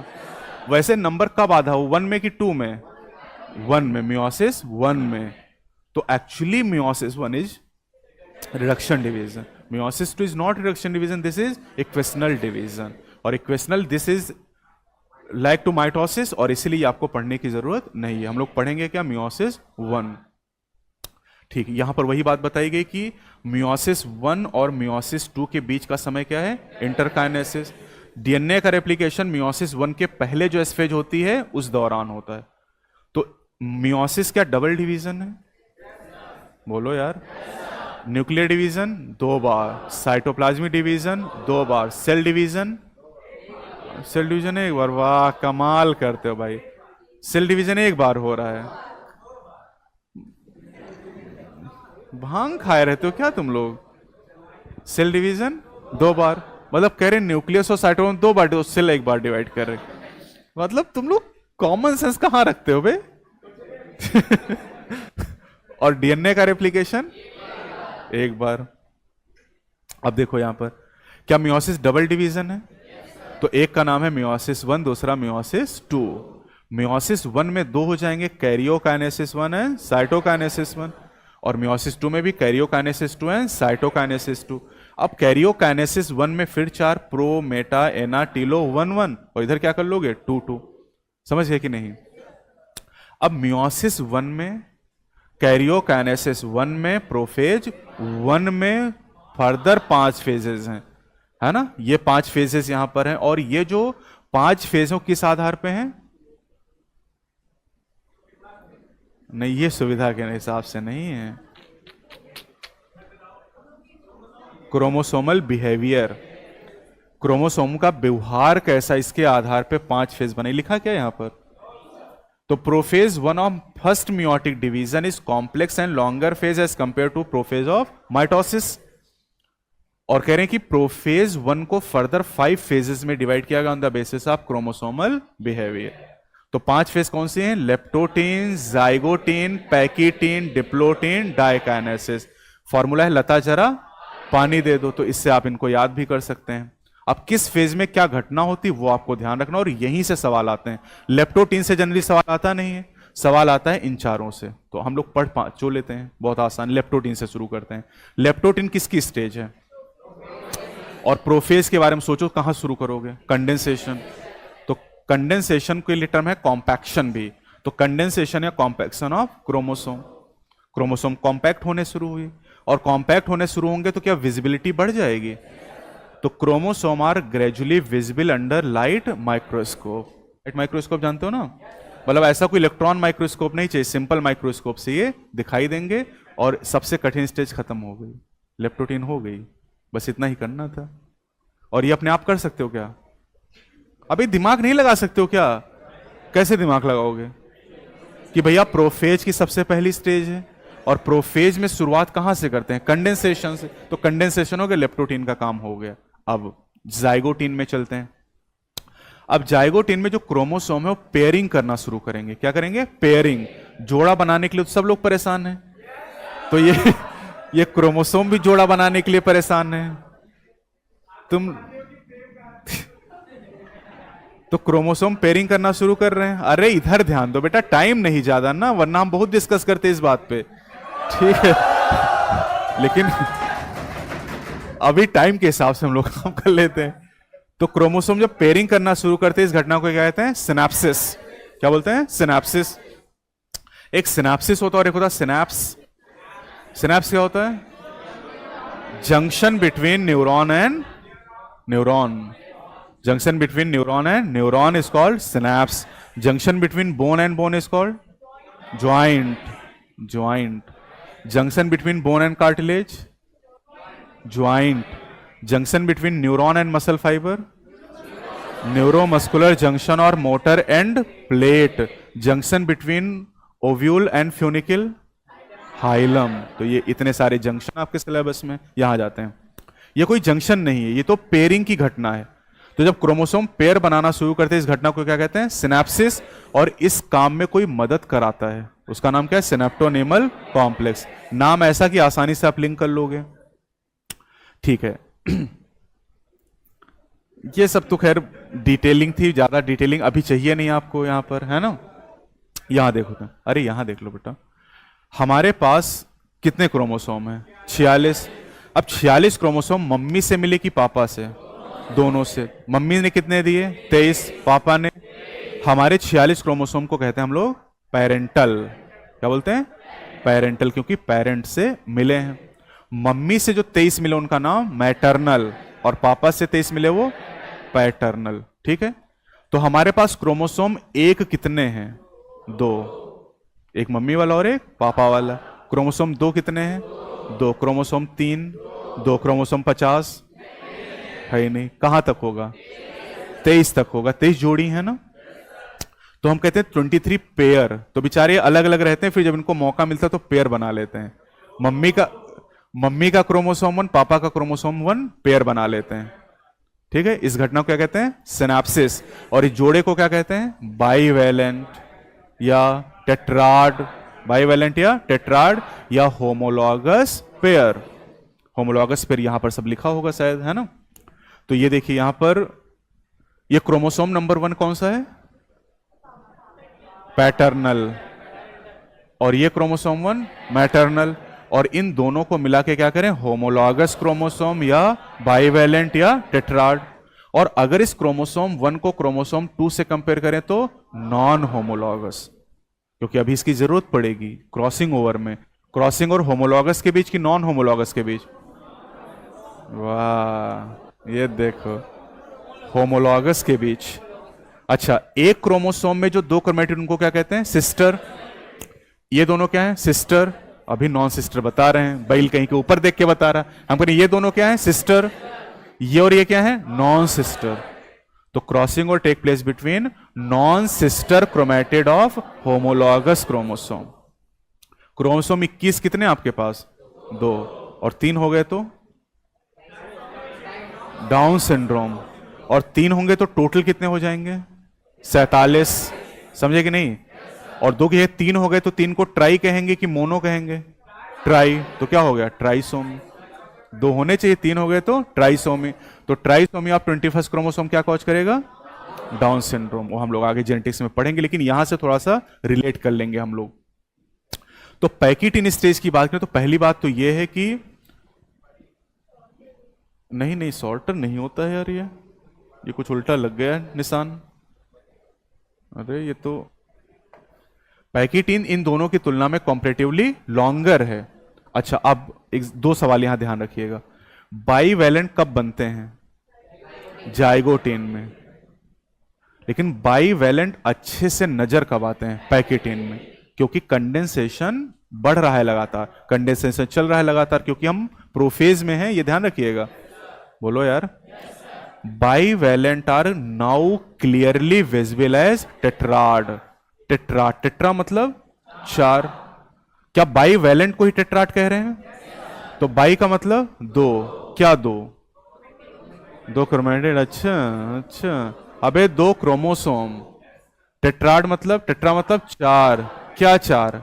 वैसे नंबर कब आधा हो, 1 में कि 2 में? 1 में, मियोसिस 1 में। तो actually meiosis 1 is reduction division, meiosis 2 is not reduction division, this is equational division. और equational this is like to mitosis, और इसीलिए आपको पढ़ने की जरूरत नहीं है। हम लोग पढ़ेंगे क्या? मियोसिस 1। ठीक, यहां पर वही बात बताई गई कि मियोसिस 1 और मियोसिस 2 के बीच का समय क्या है? इंटरकाइनेसिस। डीएनए का रेप्लिकेशन मियोसिस 1 के पहले जो एस फेज होती है उस दौरान होता है। तो मियोसिस क्या डबल डिवीजन है? बोलो यार। न्यूक्लियर डिवीजन 2 बार, साइटोप्लाज्मिक डिवीजन 2 बार, सेल डिवीजन 1 बार। वाह कमाल करते हो भाई, सेल डिवीजन 1 बार हो रहा है। भांग खाए रहते हो क्या तुम लोग? सेल डिवीजन 2 बार, मतलब कह रहे न्यूक्लियस और साइटोप्लाज्म 2 बार, तो सेल 1 बार डिवाइड कर रहे। मतलब तुम लोग कॉमन सेंस कहां रखते हो बे? और डीएनए का रेप्लिकेशन 1 बार। अब देखो यहां पर, क्या मियोसिस डबल डिवीजन है? तो एक का नाम है मियोसिस 1, दूसरा मियोसिस 2। मियोसिस 1 में 2 हो जाएंगे, कैरियोकाइनेसिस 1 है साइटोकाइनेसिस 1। और मियोसिस 2 में भी कैरियोकाइनेसिस 2 है साइटोकाइनेसिस 2। अब कैरियोकाइनेसिस 1 में फिर 4, प्रो मेटा एना टीलो 1-1, और इधर क्या कर लोगे? 2-2। समझ गए कि नहीं? अब मियोसिस 1 में, कैरियोकाइनेसिस 1 में, प्रोफेज 1 में फर्दर 5 फेजेस हैं, है ना? ये 5 फेजेस यहां पर हैं, और ये जो 5 फेजों किस आधार पे हैं? नहीं, ये सुविधा के हिसाब से नहीं है, क्रोमोसोमल बिहेवियर, क्रोमोसोम का व्यवहार कैसा, इसके आधार पे 5 फेज बने। लिखा क्या यहां पर? तो prophase 1 of first meiotic division is complex and longer phase as compare to prophase of mitosis. और कह रहे हैं कि प्रोफेज 1 को फर्दर 5 फेजेस में डिवाइड किया गया on the basis of chromosomal behaviour. तो 5 फेज कौन से हैं? Leptotene, zygotene, pachytene, diplotene, diakinesis. Formula है, लता जरा पानी दे दो, तो इससे आप इनको याद भी कर सकते हैं। अब किस फेज में क्या घटना होती वो आपको ध्यान रखना, और यहीं से सवाल आते हैं। लेप्टोटीन से जनरली सवाल आता नहीं है, सवाल आता है इन चारों से। तो हम लोग जो लेते हैं, बहुत आसान, लेप्टोटीन से शुरू करते हैं। लेप्टोटीन किसकी स्टेज है? और प्रोफेज के बारे में सोचो, कहां शुरू करोगे? कंडेंसेशन। तो कंडेंसेशन के लिए टर्म है कॉम्पैक्शन भी। तो कंडेंसेशन या compaction of chromosome, chromosome compact होने शुरू हुई, और कॉम्पैक्ट होने शुरू होंगे तो क्या विजिबिलिटी बढ़ जाएगी? तो chromosome are gradually visible under light microscope. Light microscope जानते हो ना? मतलब ऐसा कोई इलेक्ट्रॉन माइक्रोस्कोप नहीं चाहिए, सिंपल माइक्रोस्कोप से ये दिखाई देंगे, और सबसे कठिन स्टेज खत्म हो गई, लेप्टोटीन हो गई। बस इतना ही करना था। और ये अपने आप कर सकते हो क्या? अभी दिमाग नहीं लगा सकते हो क्या? कैसे दिमाग लगाओगे कि भैया प्रोफेज की सबसे पहली स्टेज है, और प्रोफेज में शुरुआत कहां से करते हैं? कंडेंसेशन से। तो कंडेंसेशन हो गया, लेप्टोटीन का काम हो गया। अब जाइगोटीन में चलते हैं। अब जाइगोटीन में जो क्रोमोसोम है वो पेयरिंग करना शुरू करेंगे। क्या करेंगे? पेयरिंग। जोड़ा बनाने के लिए तो सब लोग परेशान हैं, तो ये क्रोमोसोम भी जोड़ा बनाने के लिए परेशान है। तुम तो क्रोमोसोम पेयरिंग करना शुरू कर रहे हैं। अरे इधर ध्यान दो बेटा, टाइम नहीं ज्यादा ना, वरना हम बहुत डिस्कस करते इस बात पे, ठीक है। लेकिन अभी टाइम के हिसाब से हम लोग काम कर लेते हैं। तो क्रोमोसोम जब पेयरिंग करना शुरू करते हैं, इस घटना को क्या कहते हैं? सिनेप्सिस। क्या बोलते हैं? सिनेप्सिस। एक सिनेप्सिस होता है और एक होता है सिनेप्स। सिनेप्स क्या होता है? Junction between neuron and neuron. Junction between neuron and neuron is called synapse. Junction between bone and bone is called joint. Joint. Junction between bone and cartilage, joint. Junction between neuron and muscle fibre, neuromuscular junction और motor end plate. Junction between ovule and funicle, hilum. तो ये इतने सारे junction आपके syllabus में यहां जाते हैं। ये कोई जंक्शन नहीं है, ये तो पेयरिंग की घटना है। तो जब क्रोमोसोम पेयर बनाना शुरू करते हैं, इस घटना को क्या कहते हैं? सिनेप्सिस। और इस काम में कोई मदद कराता है, उसका नाम क्या है? Synaptonemal complex. नाम ऐसा कि आसानी से आप लिंक कर लोगे, ठीक है। ये सब तो खैर डिटेलिंग थी, ज्यादा डिटेलिंग अभी चाहिए नहीं आपको यहां पर, है ना। यहां देखो तो, अरे यहां देख लो बेटा, हमारे पास कितने क्रोमोसोम हैं? 46। अब 46 क्रोमोसोम मम्मी से मिले कि पापा से? दोनों से। मम्मी ने कितने दिए? 23। पापा ने? हमारे 46 क्रोमोसोम को कहते हैं हम लोग पेरेंटल। क्या बोलते हैं? पेरेंटल, क्योंकि पेरेंट से मिले हैं। मम्मी से जो 23 मिले उनका नाम मैटरनल, और पापा से 23 मिले वो पैटर्नल, ठीक है। तो हमारे पास क्रोमोसोम एक कितने हैं? 2। एक मम्मी वाला और एक पापा वाला। क्रोमोसोम 2 कितने हैं? 2। क्रोमोसोम 3, 2। क्रोमोसोम 50 है ही नहीं, कहां तक होगा? 23 तक होगा। 23 जोड़ी है ना। तो हम कहते हैं 23 पेयर। तो बेचारे अलग अलग रहते हैं, फिर जब इनको मौका मिलता है तो पेयर बना लेते हैं। मम्मी का क्रोमोसोम 1, पापा का क्रोमोसोम 1 पेयर बना लेते हैं, ठीक है। इस घटना को क्या कहते हैं? सिनेप्सिस। और इस जोड़े को क्या कहते हैं? बाईवैलेंट या टेट्राड। बाईवैलेंट या टेट्राड या होमोलॉगस पेयर। होमोलॉगस पेयर यहां पर सब लिखा होगा शायद, है ना। तो ये देखिए यहां पर, ये क्रोमोसोम नंबर 1 कौन सा है? पैटर्नल। और ये क्रोमोसोम 1 मैटरनल। और इन दोनों को मिला के क्या करें? होमोलॉगस क्रोमोसोम या बाईवैलेंट या टेट्राड। और अगर इस क्रोमोसोम 1 को क्रोमोसोम 2 से कंपेयर करें तो नॉन होमोलॉगस, क्योंकि अभी इसकी जरूरत पड़ेगी क्रॉसिंग ओवर में। क्रॉसिंग और होमोलॉगस के बीच की नॉन होमोलॉगस के बीच? वाह, ये देखो, होमोलॉगस के बीच। अच्छा, एक क्रोमोसोम में जो 2 क्रोमेटिड उनको क्या कहते हैं? सिस्टर। ये दोनों क्या है? सिस्टर। अभी नॉन सिस्टर बता रहे हैं, बैल कहीं के ऊपर देख के बता रहा। हम कहें ये दोनों क्या है? सिस्टर। ये और ये क्या है? Non sister. तो crossing over take place between non sister chromatid of homologous chromosome. Chromosome 21 कितने आपके पास? 2। और 3 हो गए तो डाउन सिंड्रोम। और 3 होंगे तो टोटल कितने हो जाएंगे? 47। समझे कि नहीं? और 2 के 3 हो गए तो 3 को ट्राई कहेंगे कि मोनो कहेंगे? ट्राई। तो क्या हो गया? ट्राइसोमी। 2 होने चाहिए, 3 हो गए तो ट्राइसोमी। तो ट्राइसोमी ऑफ 21 क्रोमोसोम क्या कॉज करेगा? Down syndrome. वो हम लोग आगे जेनेटिक्स में पढ़ेंगे, लेकिन यहां से थोड़ा सा रिलेट कर लेंगे हम लोग। तो पैकिटिन स्टेज की बात करें तो पहली बात तो यह है कि नहीं सॉर्टर नहीं होता है यार, ये कुछ उल्टा लग गया है निशान। अरे ये तो पैकिटिन इन दोनों की तुलना में कॉम्परेटिवली लॉन्गर है। अच्छा, अब 2 सवाल यहां ध्यान रखिएगा। बाईवैलेंट कब बनते हैं? जाइगोटिन में। लेकिन बाईवैलेंट अच्छे से नजर कब आते हैं? पैकिटिन में। क्योंकि कंडेंसेशन बढ़ रहा है लगातार, कंडेंसेशन चल रहा है लगातार, क्योंकि हम प्रोफेज में हैं, ये ध्यान रखिएगा। बोलो यार। Bivalent are now clearly visible as tetrad. Tetrad, tetra मतलब 4। क्या बाईवैलेंट को ही टेट्राड कह रहे हैं? तो बाई का मतलब 2। क्या 2 क्रोमेटिड। अच्छा, अबे 2 क्रोमोसोम। टेट्राड मतलब, टेट्रा मतलब 4। क्या 4?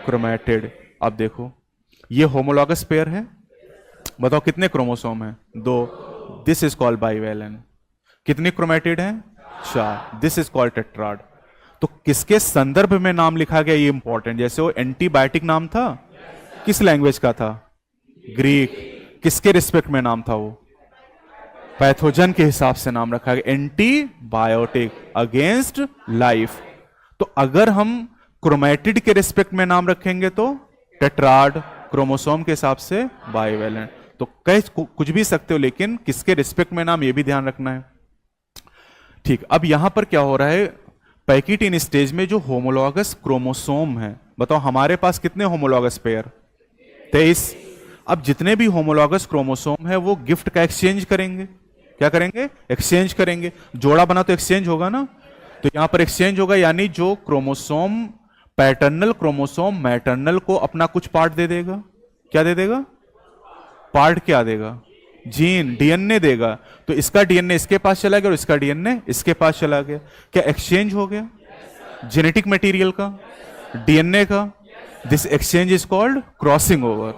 क्रोमेटिड। अब देखो, ये होमोलॉगस पेयर है, बताओ कितने क्रोमोसोम हैं? 2। This is called bivalent. कितने क्रोमेटिड हैं? चार, दिस इज कॉल्ड टेट्राड। तो किसके संदर्भ में नाम लिखा गया ये इंपॉर्टेंट। जैसे वो एंटीबायोटिक नाम था, किस लैंग्वेज का था, ग्रीक। किसके रिस्पेक्ट में नाम था वो, पैथोजन के हिसाब से नाम रखा गया, एंटीबायोटिक अगेंस्ट लाइफ। तो अगर हम क्रोमैटिड के रिस्पेक्ट में नाम रखेंगे तो टेट्राड, क्रोमोसोम के हिसाब से बाइवेलेंट। तो कह कुछ भी सकते हो, लेकिन किसके रिस्पेक्ट में नाम ये भी ध्यान रखना है। ठीक, अब यहां पर क्या हो रहा है, पैकिटिन स्टेज में जो होमोलॉगस क्रोमोसोम है, बताओ हमारे पास कितने होमोलॉगस पेयर, 23। अब जितने भी होमोलॉगस क्रोमोसोम है वो गिफ्ट का एक्सचेंज करेंगे। क्या करेंगे, एक्सचेंज करेंगे। जोड़ा बना तो एक्सचेंज होगा ना, तो यहां पर एक्सचेंज होगा, यानी जो क्रोमोसोम पैटर्नल क्रोमोसोम मैटरनल को अपना कुछ पार्ट दे देगा। क्या दे देगा, पार्ट क्या देगा, जीन, डीएनए देगा। तो इसका डीएनए इसके पास चला गया और इसका डीएनए इसके पास चला गया। क्या एक्सचेंज हो गया जेनेटिक मटेरियल का, डीएनए का। This exchange is called crossing over.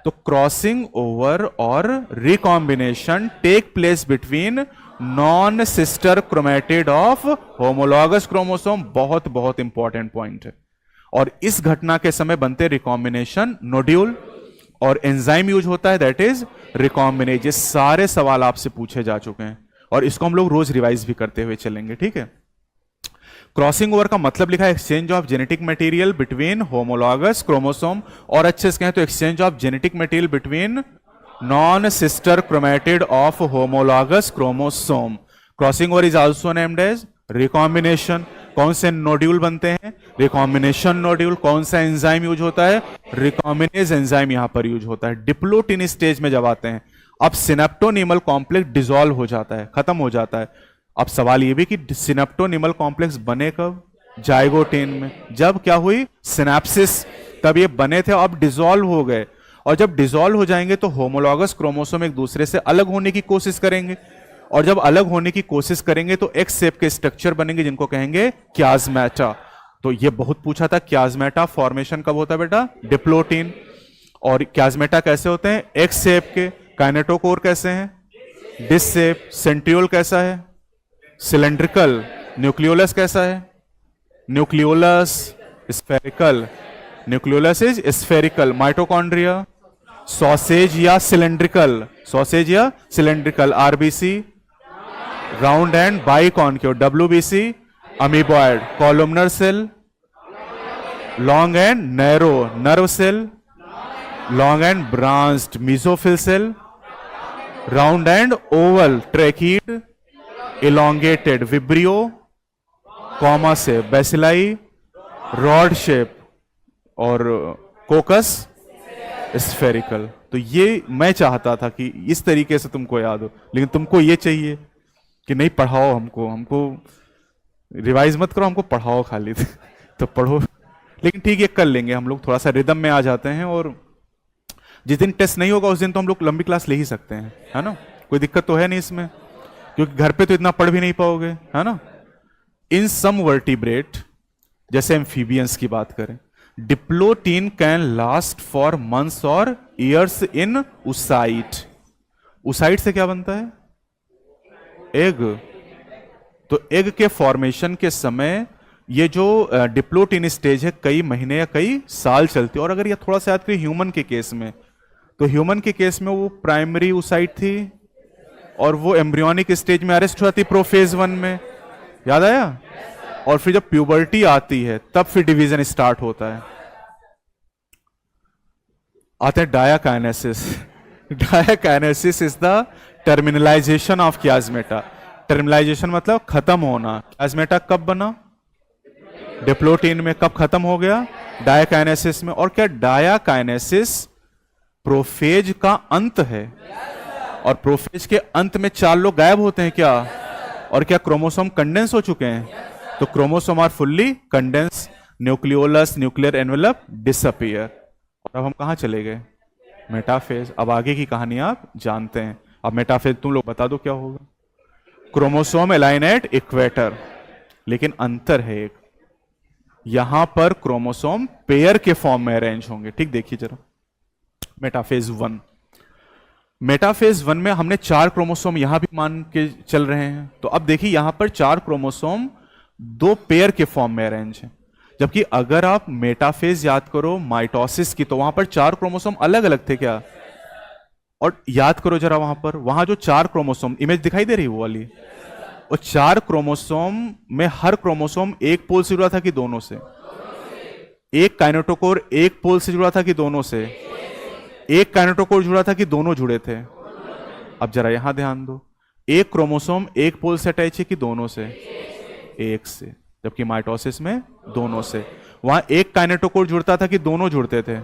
तो क्रॉसिंग ओवर और recombination take place between non sister chromatid of homologous chromosome. बहुत बहुत इंपॉर्टेंट पॉइंट है। और इस घटना के समय बनते रिकॉम्बिनेशन नोड्यूल और एंजाइम यूज होता है, दैट इज रिकॉम्बिनेज। ये सारे सवाल आपसे पूछे जा चुके हैं और इसको हम लोग रोज रिवाइज भी करते हुए चलेंगे, ठीक है। क्रॉसिंग ओवर का मतलब लिखा है exchange of genetic material between homologous chromosome, और अच्छे से कहें तो exchange of genetic material between non sister chromatid of homologous chromosome. Crossing over is also named as recombination. कौन से नोड्यूल बनते हैं, रिकॉम्बिनेशन नोड्यूल। कौन सा एंजाइम यूज होता है, रिकॉम्बिनेज एंजाइम यहां पर यूज होता है। डिप्लोटिन स्टेज में जब आते हैं, अब सिनेप्टोनिमल कॉम्प्लेक्स डिसॉल्व हो जाता है, खत्म हो जाता है। अब सवाल यह भी कि सिनेप्टोनिमल कॉम्प्लेक्स बने कब, जाइगोटिन में। जब क्या हुई, सिनेप्सिस, तब ये बने थे, अब डिसॉल्व हो गए। और जब डिसॉल्व हो जाएंगे तो होमोलॉगस क्रोमोसोम एक दूसरे से अलग होने की कोशिश करेंगे, और जब अलग होने की कोशिश करेंगे तो एक्स शेप के स्ट्रक्चर बनेंगे जिनको कहेंगे क्याज़मेटा। तो ये बहुत पूछा था, क्याज़मेटा फॉर्मेशन कब होता है बेटा, डिप्लोटिन। और क्याज़मेटा कैसे होते हैं, एक्स शेप के। काइनेटोकोर कैसे हैं, डिस्क शेप। सेंट्रियोल कैसा है, सिलेंड्रिकल। न्यूक्लियोलस कैसा है, nucleolus spherical. Nucleolus is spherical. Mitochondria sausage या सिलेंड्रिकल, सॉसेज या cylindrical. RBC round and biconcave. WBC amoeboid. Columnar cell long and narrow. Nerve cell long and branched. Mesophyll cell round and oval. Tracheid elongated. Vibrio comma से। Bacilli rod shape. और coccus spherical. तो ये मैं चाहता था कि इस तरीके से तुमको याद हो, लेकिन तुमको ये चाहिए कि नहीं पढ़ाओ हमको रिवाइज मत करो, हमको पढ़ाओ खाली तो पढ़ो। लेकिन ठीक है, कर लेंगे हम लोग, थोड़ा सा रिदम में आ जाते हैं। और जिस दिन टेस्ट नहीं होगा उस दिन तो हम लोग लंबी क्लास ले ही सकते हैं, है ना, कोई दिक्कत तो है नहीं इसमें, क्योंकि घर पे तो इतना पढ़ भी नहीं पाओगे, है ना। इन सम वर्टिब्रेट, जैसे एम्फीबियंस की बात करें, diplotene can last for months और ईयर्स इन उसाइट। उसाइट से क्या बनता है, एग। तो एग के फॉर्मेशन के समय ये जो डिप्लोटीन स्टेज है कई महीने या कई साल चलती है। और अगर ये थोड़ा सा याद करिए ह्यूमन के केस में, तो ह्यूमन के केस में वो प्राइमरी उसाइट थी और वो एम्ब्रियोनिक स्टेज में अरेस्ट हो जाती प्रोफेज 1 में, याद आया। और फिर जब प्यूबर्टी आती है तब फिर डिवीजन स्टार्ट होता है। आते हैं diakinesis. Diakinesis is the terminalisation of chiasmata. Terminalisation मतलब खत्म होना। क्याज़मेटा कब बना, डिप्लोटीन में। कब खत्म हो गया, डायाकाइनेसिस में। और क्या डायाकाइनेसिस प्रोफेज का अंत है, और प्रोफेज के अंत में 4 लोग गायब होते हैं क्या, और क्या क्रोमोसोम कंडेंस हो चुके हैं। तो chromosome are fully condense. Nucleolus, nuclear envelope disappear. और अब हम कहां चले गए, मेटाफेज। अब आगे की कहानी आप जानते हैं। अब मेटाफेज तुम लोग बता दो क्या होगा। क्रोमोसोम अलाइन एट इक्वेटर, लेकिन अंतर है एक, यहां पर क्रोमोसोम पेयर के फॉर्म में अरेंज होंगे। ठीक, देखिए जरा मेटाफेज 1। मेटाफेज 1 में हमने 4 क्रोमोसोम यहां भी मान के चल रहे हैं, तो अब देखिए यहां पर 4 क्रोमोसोम 2 पेयर के फॉर्म में अरेंज हैं। जबकि अगर आप मेटाफेज याद करो माइटोसिस की, तो वहां पर 4 क्रोमोसोम अलग अलग थे क्या? और याद करो जरा, वहां जो 4 क्रोमोसोम, इमेज दिखाई दे रही है वो वाली, और 4 क्रोमोसोम में हर क्रोमोसोम एक पोल से जुड़ा था कि दोनों से? एक काइनेटोकोर एक पोल से जुड़ा था कि दोनों से? एक काइनेटोकोर जुड़ा था कि दोनों जुड़े थे? अब जरा यहां ध्यान दो, एक क्रोमोसोम एक पोल से अटैच है कि दोनों से? एक से। जबकि माइटोसिस में दोनों से। वहां एक काइनेटोकोर जुड़ता था कि दोनों जुड़ते थे?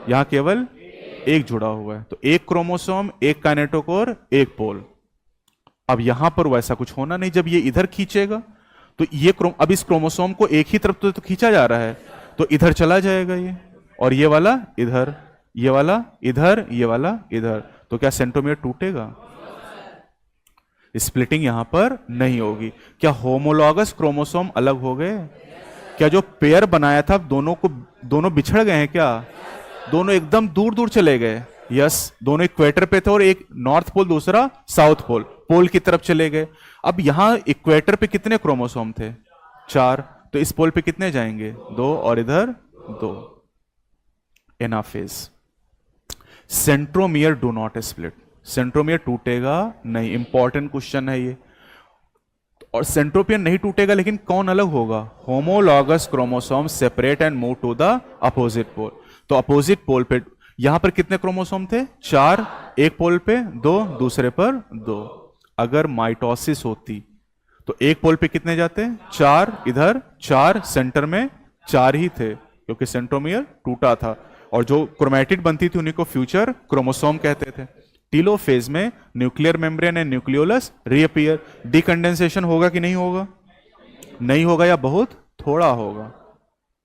यहां केवल एक जुड़ा हुआ है। तो एक क्रोमोसोम एक काइनेटोकोर एक पोल। अब यहां पर वैसा कुछ होना नहीं, जब ये इधर खींचेगा तो ये अब इस क्रोमोसोम को एक ही तरफ तो खींचा जा रहा है, तो इधर चला जाएगा ये, और ये वाला इधर, ये वाला इधर, ये वाला इधर, तो क्या सेंट्रोमियर टूटेगा? स्प्लिटिंग यहां पर नहीं होगी। क्या होमोलॉगस क्रोमोसोम अलग हो गए? क्या जो पेयर बनाया था दोनों बिछड़ गए हैं क्या? दोनों एकदम दूर दूर चले गए? यस, दोनों इक्वेटर पे थे, और एक नॉर्थ पोल दूसरा साउथ पोल, पोल की तरफ चले गए। अब यहां इक्वेटर पे कितने क्रोमोसोम थे? 4। तो इस पोल पे कितने जाएंगे? 2, और इधर 2। Anaphase. Centromere do not split. Centromere टूटेगा नहीं, इंपॉर्टेंट क्वेश्चन है ये। और सेंट्रोमियर नहीं टूटेगा, लेकिन कौन अलग होगा? Homologous chromosome separate and move to the opposite pole. तो अपोजिट पोल पे यहां पर कितने क्रोमोसोम थे? 4। एक पोल पे 2, दूसरे पर 2। अगर माइटोसिस होती तो एक पोल पे कितने जाते? 4, इधर 4, सेंटर में 4 ही थे, क्योंकि सेंट्रोमियर टूटा था। और जो क्रोमैटिड बनती थी उन्हीं को फ्यूचर क्रोमोसोम कहते थे। टीलोफेज में nuclear membrane and nucleolus reappear. डीकंडेंसेशन होगा कि नहीं होगा? नहीं होगा या बहुत थोड़ा होगा?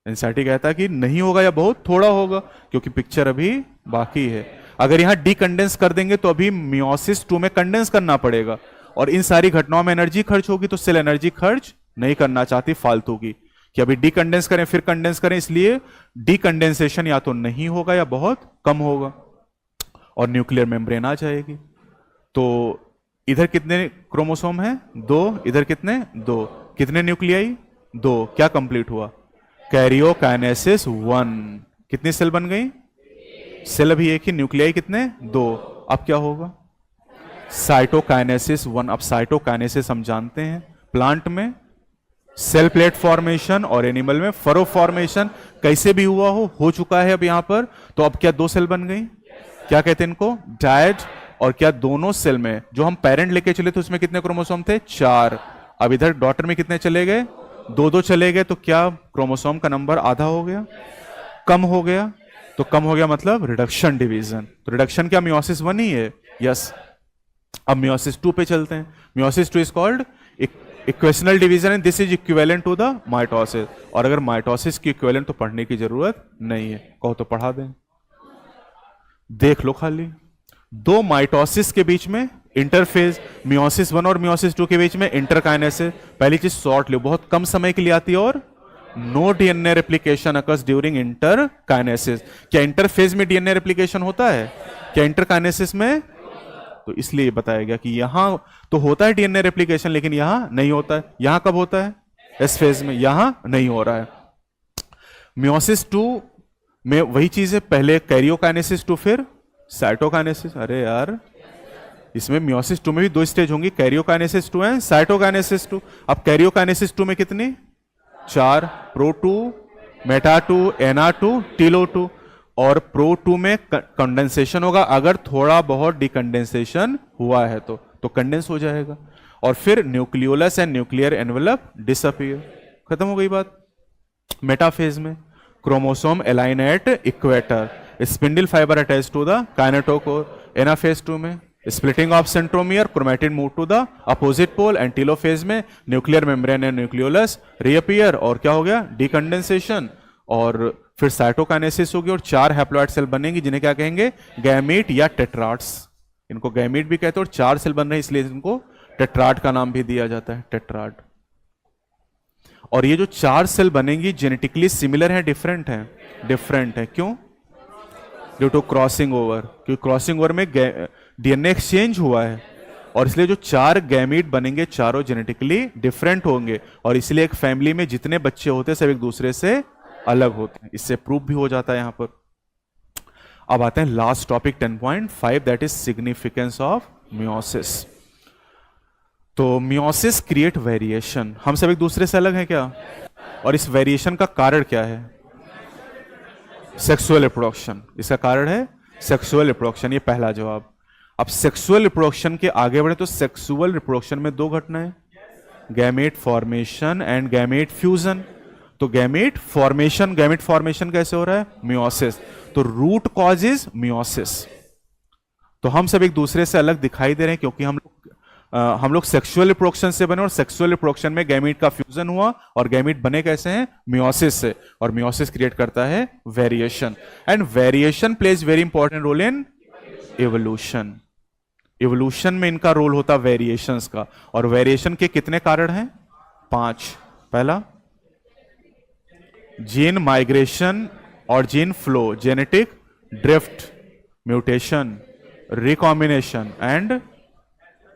एनसीईआरटी कहता है कि नहीं होगा या बहुत थोड़ा होगा, क्योंकि पिक्चर अभी बाकी है। अगर यहां डीकंडेंस कर देंगे तो अभी मियोसिस 2 में कंडेंस करना पड़ेगा, और इन सारी घटनाओं में एनर्जी खर्च होगी, तो सेल एनर्जी खर्च नहीं करना चाहती फालतू की, कि अभी डीकंडेंस करें फिर कंडेंस करें, इसलिए डीकंडेंसेशन या तो नहीं होगा या बहुत कम होगा, और न्यूक्लियर मेम्ब्रेन आ जाएगी। तो इधर कितने क्रोमोसोम हैं? 2। इधर कितने? 2। कितने न्यूक्लियाई? 2। क्या कंप्लीट हुआ? कैरियोकाइनेसिस 1। कितनी सेल बन गई? सेल अभी एक ही, न्यूक्लियाई कितने? 2। अब क्या होगा? साइटोकाइनेसिस 1। अब साइटोकाइनेसिस हम जानते हैं, प्लांट में सेल प्लेट फॉर्मेशन और एनिमल में फरो फॉर्मेशन, कैसे भी हुआ हो चुका है अब यहां पर। तो अब क्या 2 सेल बन गई? क्या कहते हैं इनको? डायड। और क्या दोनों सेल में जो हम पेरेंट लेके चले थे उसमें कितने क्रोमोसोम थे? 4। अब इधर डॉटर में कितने चले गए? 2 चले गए। तो क्या क्रोमोसोम का नंबर आधा हो गया? कम हो गया। तो कम हो गया मतलब रिडक्शन डिवीजन। तो रिडक्शन क्या मियोसिस 1 ही है? यस। अब मियोसिस 2 पे चलते हैं। Meiosis 2 is called equational division and this is equivalent to the mitosis. और अगर माइटोसिस की इक्विवेलेंट तो पढ़ने की जरूरत नहीं है, कहो तो पढ़ा दें। देख लो खाली, 2 माइटोसिस के बीच में इंटरफेज, मियोसिस 1 और मियोसिस 2 के बीच में इंटरकाइनेसिस। पहली चीज शॉर्ट लो, बहुत कम समय के लिए आती है, और no DNA replication occurs during interkinesis. क्या इंटरफेज में डीएनए रेप्लिकेशन होता है? क्या इंटरकाइनेसिस में? तो इसलिए बताया गया कि यहां तो होता है डीएनए रेप्लिकेशन, लेकिन यहां नहीं होता है। यहां कब होता है? एस फेज में। यहां नहीं हो रहा है। मियोसिस 2 में वही चीज है, पहले कैरियोकाइनेसिस 2 फिर साइटोकाइनेसिस। अरे यार, इसमें मियोसिस 2 में भी 2 स्टेज होंगी, कैरियोकाइनेसिस 2 एंड साइटोकाइनेसिस 2। अब कैरियोकाइनेसिस 2 में कितनी? 4। प्रो 2, मेटा 2, एना 2, टीलो 2। और प्रो 2 में कंडेंसेशन होगा, अगर थोड़ा बहुत डिकंडेंसेशन हुआ है तो कंडेंस हो जाएगा। और फिर nucleolus and nuclear envelope disappear. खत्म हो गई बात। मेटाफेज में chromosome align at equator, spindle fibre attach to the kinetochore. Anaphase 2 में splitting of centromere, chromatid move to the opposite pole. And telophase में nuclear membrane and nucleolus reappear, और क्या हो गया? डिकंडेंसेशन। और फिर साइटोकाइनेसिस होगी, और 4 हैप्लॉइड सेल बनेंगी, जिन्हें क्या कहेंगे? गैमीट या टेट्राड्स। इनको गैमीट भी कहते हैं, और 4 सेल बन रहे हैं इसलिए इनको टेट्राड का नाम भी दिया जाता है, टेट्राड। और ये जो 4 सेल बनेंगी जेनेटिकली सिमिलर है, डिफरेंट है? डिफरेंट है। क्यों? Due to crossing over. क्योंकि क्रॉसिंग ओवर में डीएनए एक्सचेंज हुआ है, और इसलिए जो 4 गैमीट बनेंगे चारों जेनेटिकली डिफरेंट होंगे, और इसलिए एक फैमिली में जितने बच्चे होते हैं सब एक दूसरे से अलग होते हैं। इससे प्रूफ भी हो जाता है यहां पर। अब आते हैं last topic 10.5, that is significance of meiosis. तो मियोसिस क्रिएट वेरिएशन, हम सब एक दूसरे से अलग हैं क्या, और इस वेरिएशन का कारण क्या है? Sexual reproduction. इसका कारण है सेक्सुअल रिप्रोडक्शन, ये पहला जवाब। अब सेक्सुअल रिप्रोडक्शन के आगे बढ़े तो सेक्सुअल रिप्रोडक्शन में 2 घटनाएं, gamete formation and gamete fusion. तो गैमेट फॉर्मेशन कैसे हो रहा है? मियोसिस। तो रूट कॉज इज मियोसिस। तो हम सब एक दूसरे से अलग दिखाई दे रहे हैं क्योंकि हम लोग सेक्सुअल रिप्रोडक्शन से बने, और सेक्सुअल रिप्रोडक्शन में गैमीट का फ्यूजन हुआ, और गैमीट बने कैसे हैं? मियोसिस से, और मियोसिस क्रिएट करता है variation, and variation plays very important role in evolution. Evolution में इनका रोल होता है वेरिएशंस का, और वेरिएशन के कितने कारण हैं? 5। पहला जीन माइग्रेशन और gene flow, genetic drift, mutation, recombination and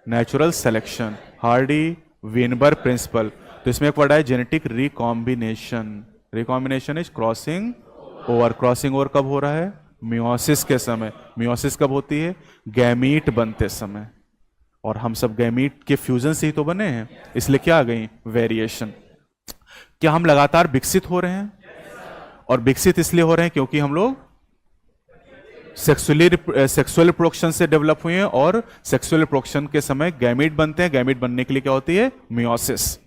natural selection, Hardy Weinberg principle. तो इसमें एक वर्ड है genetic recombination. Recombination is crossing over. Crossing over कब हो रहा है? मियोसिस के समय। मियोसिस कब होती है? गैमीट बनते समय, और हम सब गैमीट के फ्यूजन से ही तो बने हैं, इसलिए क्या आ गई? वेरिएशन। क्या हम लगातार विकसित हो रहे हैं? और विकसित इसलिए हो रहे हैं क्योंकि हम लोग सेक्सुअल रिप्रोडक्शन से डेवलप हुए हैं, और सेक्सुअल रिप्रोडक्शन के समय गैमीट बनते हैं। गैमीट बनने के लिए क्या होती है? मियोसिस।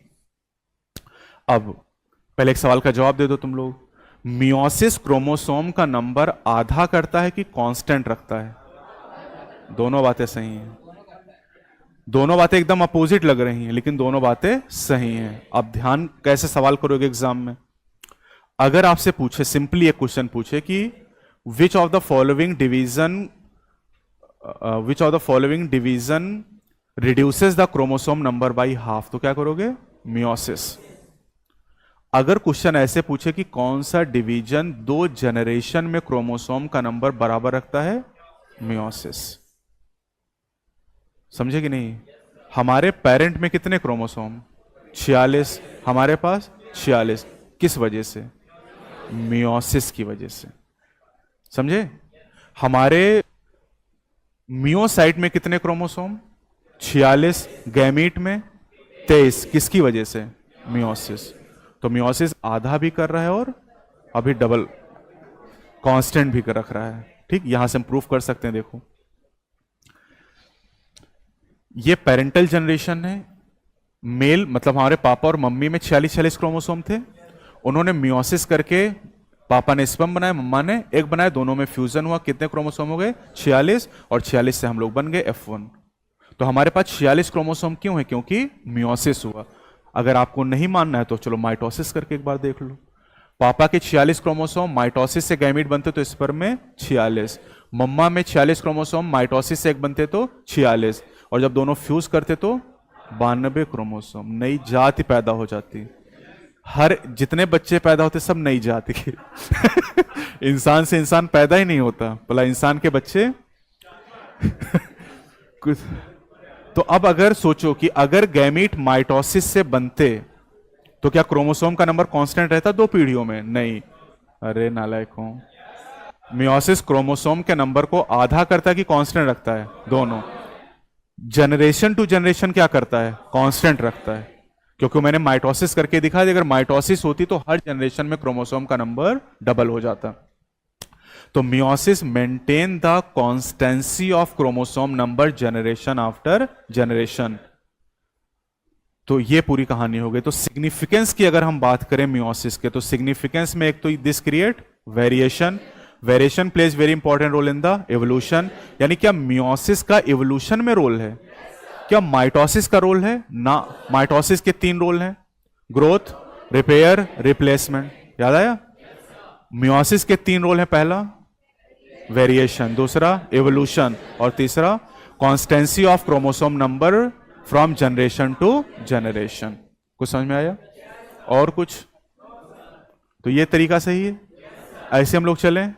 अब पहले एक सवाल का जवाब दे दो तुम लोग। मियोसिस क्रोमोसोम का नंबर आधा करता है कि कांस्टेंट रखता है? दोनों बातें सही हैं। दोनों बातें एकदम अपोजिट लग रही हैं, लेकिन दोनों बातें सही हैं। अब ध्यान कैसे सवाल करोगे एग्जाम में? अगर आपसे पूछे, सिंपली एक क्वेश्चन पूछे कि which of the following division reduces the chromosome number by half, तो क्या करोगे? मियोसिस। अगर क्वेश्चन ऐसे पूछे कि कौन सा डिवीजन 2 जनरेशन में क्रोमोसोम का नंबर बराबर रखता है? मियोसिस। समझे कि नहीं? हमारे पेरेंट में कितने क्रोमोसोम? 46। हमारे पास 46। किस वजह से? मियोसिस की वजह से। समझे? हमारे मियोसाइट में कितने क्रोमोसोम? 46। गैमीट में 23। किसकी वजह से? मियोसिस। तो मियोसिस आधा भी कर रहा है और अभी डबल कांस्टेंट भी कर रख रहा है। ठीक, यहां से हम प्रूफ कर सकते हैं। देखो, ये पेरेंटल जनरेशन है। मेल मतलब हमारे पापा और मम्मी में 46 क्रोमोसोम थे। उन्होंने मियोसिस करके, पापा ने स्पर्म बनाया, मम्मा ने एग बनाया, दोनों में फ्यूजन हुआ। कितने क्रोमोसोम हो गए? 46, और 46 से हम लोग बन गए F1। तो हमारे पास 46 क्रोमोसोम क्यों है? क्योंकि मियोसिस हुआ। अगर आपको नहीं मानना है तो चलो माइटोसिस करके एक बार देख लो। पापा के 46 क्रोमोसोम, माइटोसिस से गैमीट बनते तो स्पर्म में 46। मम्मा में 46 क्रोमोसोम, माइटोसिस से एग बनते तो 46, और जब दोनों फ्यूज करते तो 92 क्रोमोसोम। नई जाति पैदा हो जाती। हर जितने बच्चे पैदा होते सब नई जाति के। इंसान से इंसान पैदा ही नहीं होता, भला इंसान के बच्चे कुछ। तो अब अगर सोचो कि अगर गैमीट माइटोसिस से बनते तो क्या क्रोमोसोम का नंबर कांस्टेंट रहता 2 पीढ़ियों में? नहीं। अरे नालायक हो। मियोसिस क्रोमोसोम के नंबर को आधा करता है कि कांस्टेंट रखता है? दोनों। जनरेशन टू जनरेशन क्या करता है? कांस्टेंट रखता है। क्योंकि मैंने माइटोसिस करके दिखा दिया, अगर माइटोसिस होती तो हर जनरेशन में क्रोमोसोम का नंबर डबल हो जाता। तो meiosis maintain the constancy of chromosome number generation after generation. तो ये पूरी कहानी हो गई। तो सिग्निफिकेंस की अगर हम बात करें मियोसिस के, तो सिग्निफिकेंस में एक तो this create variation. Variation plays very important role in the evolution. यानी क्या मियोसिस का एवोल्यूशन में रोल है? क्या माइटोसिस का रोल है? ना। माइटोसिस के 3 रोल हैं, ग्रोथ, रिपेयर, रिप्लेसमेंट। याद आया? मियोसिस के 3 रोल हैं। पहला वेरिएशन, दूसरा एवोल्यूशन, और तीसरा constancy of chromosome number from generation to generation. कुछ समझ में आया? और कुछ? तो ये तरीका सही है, ऐसे हम लोग चलें।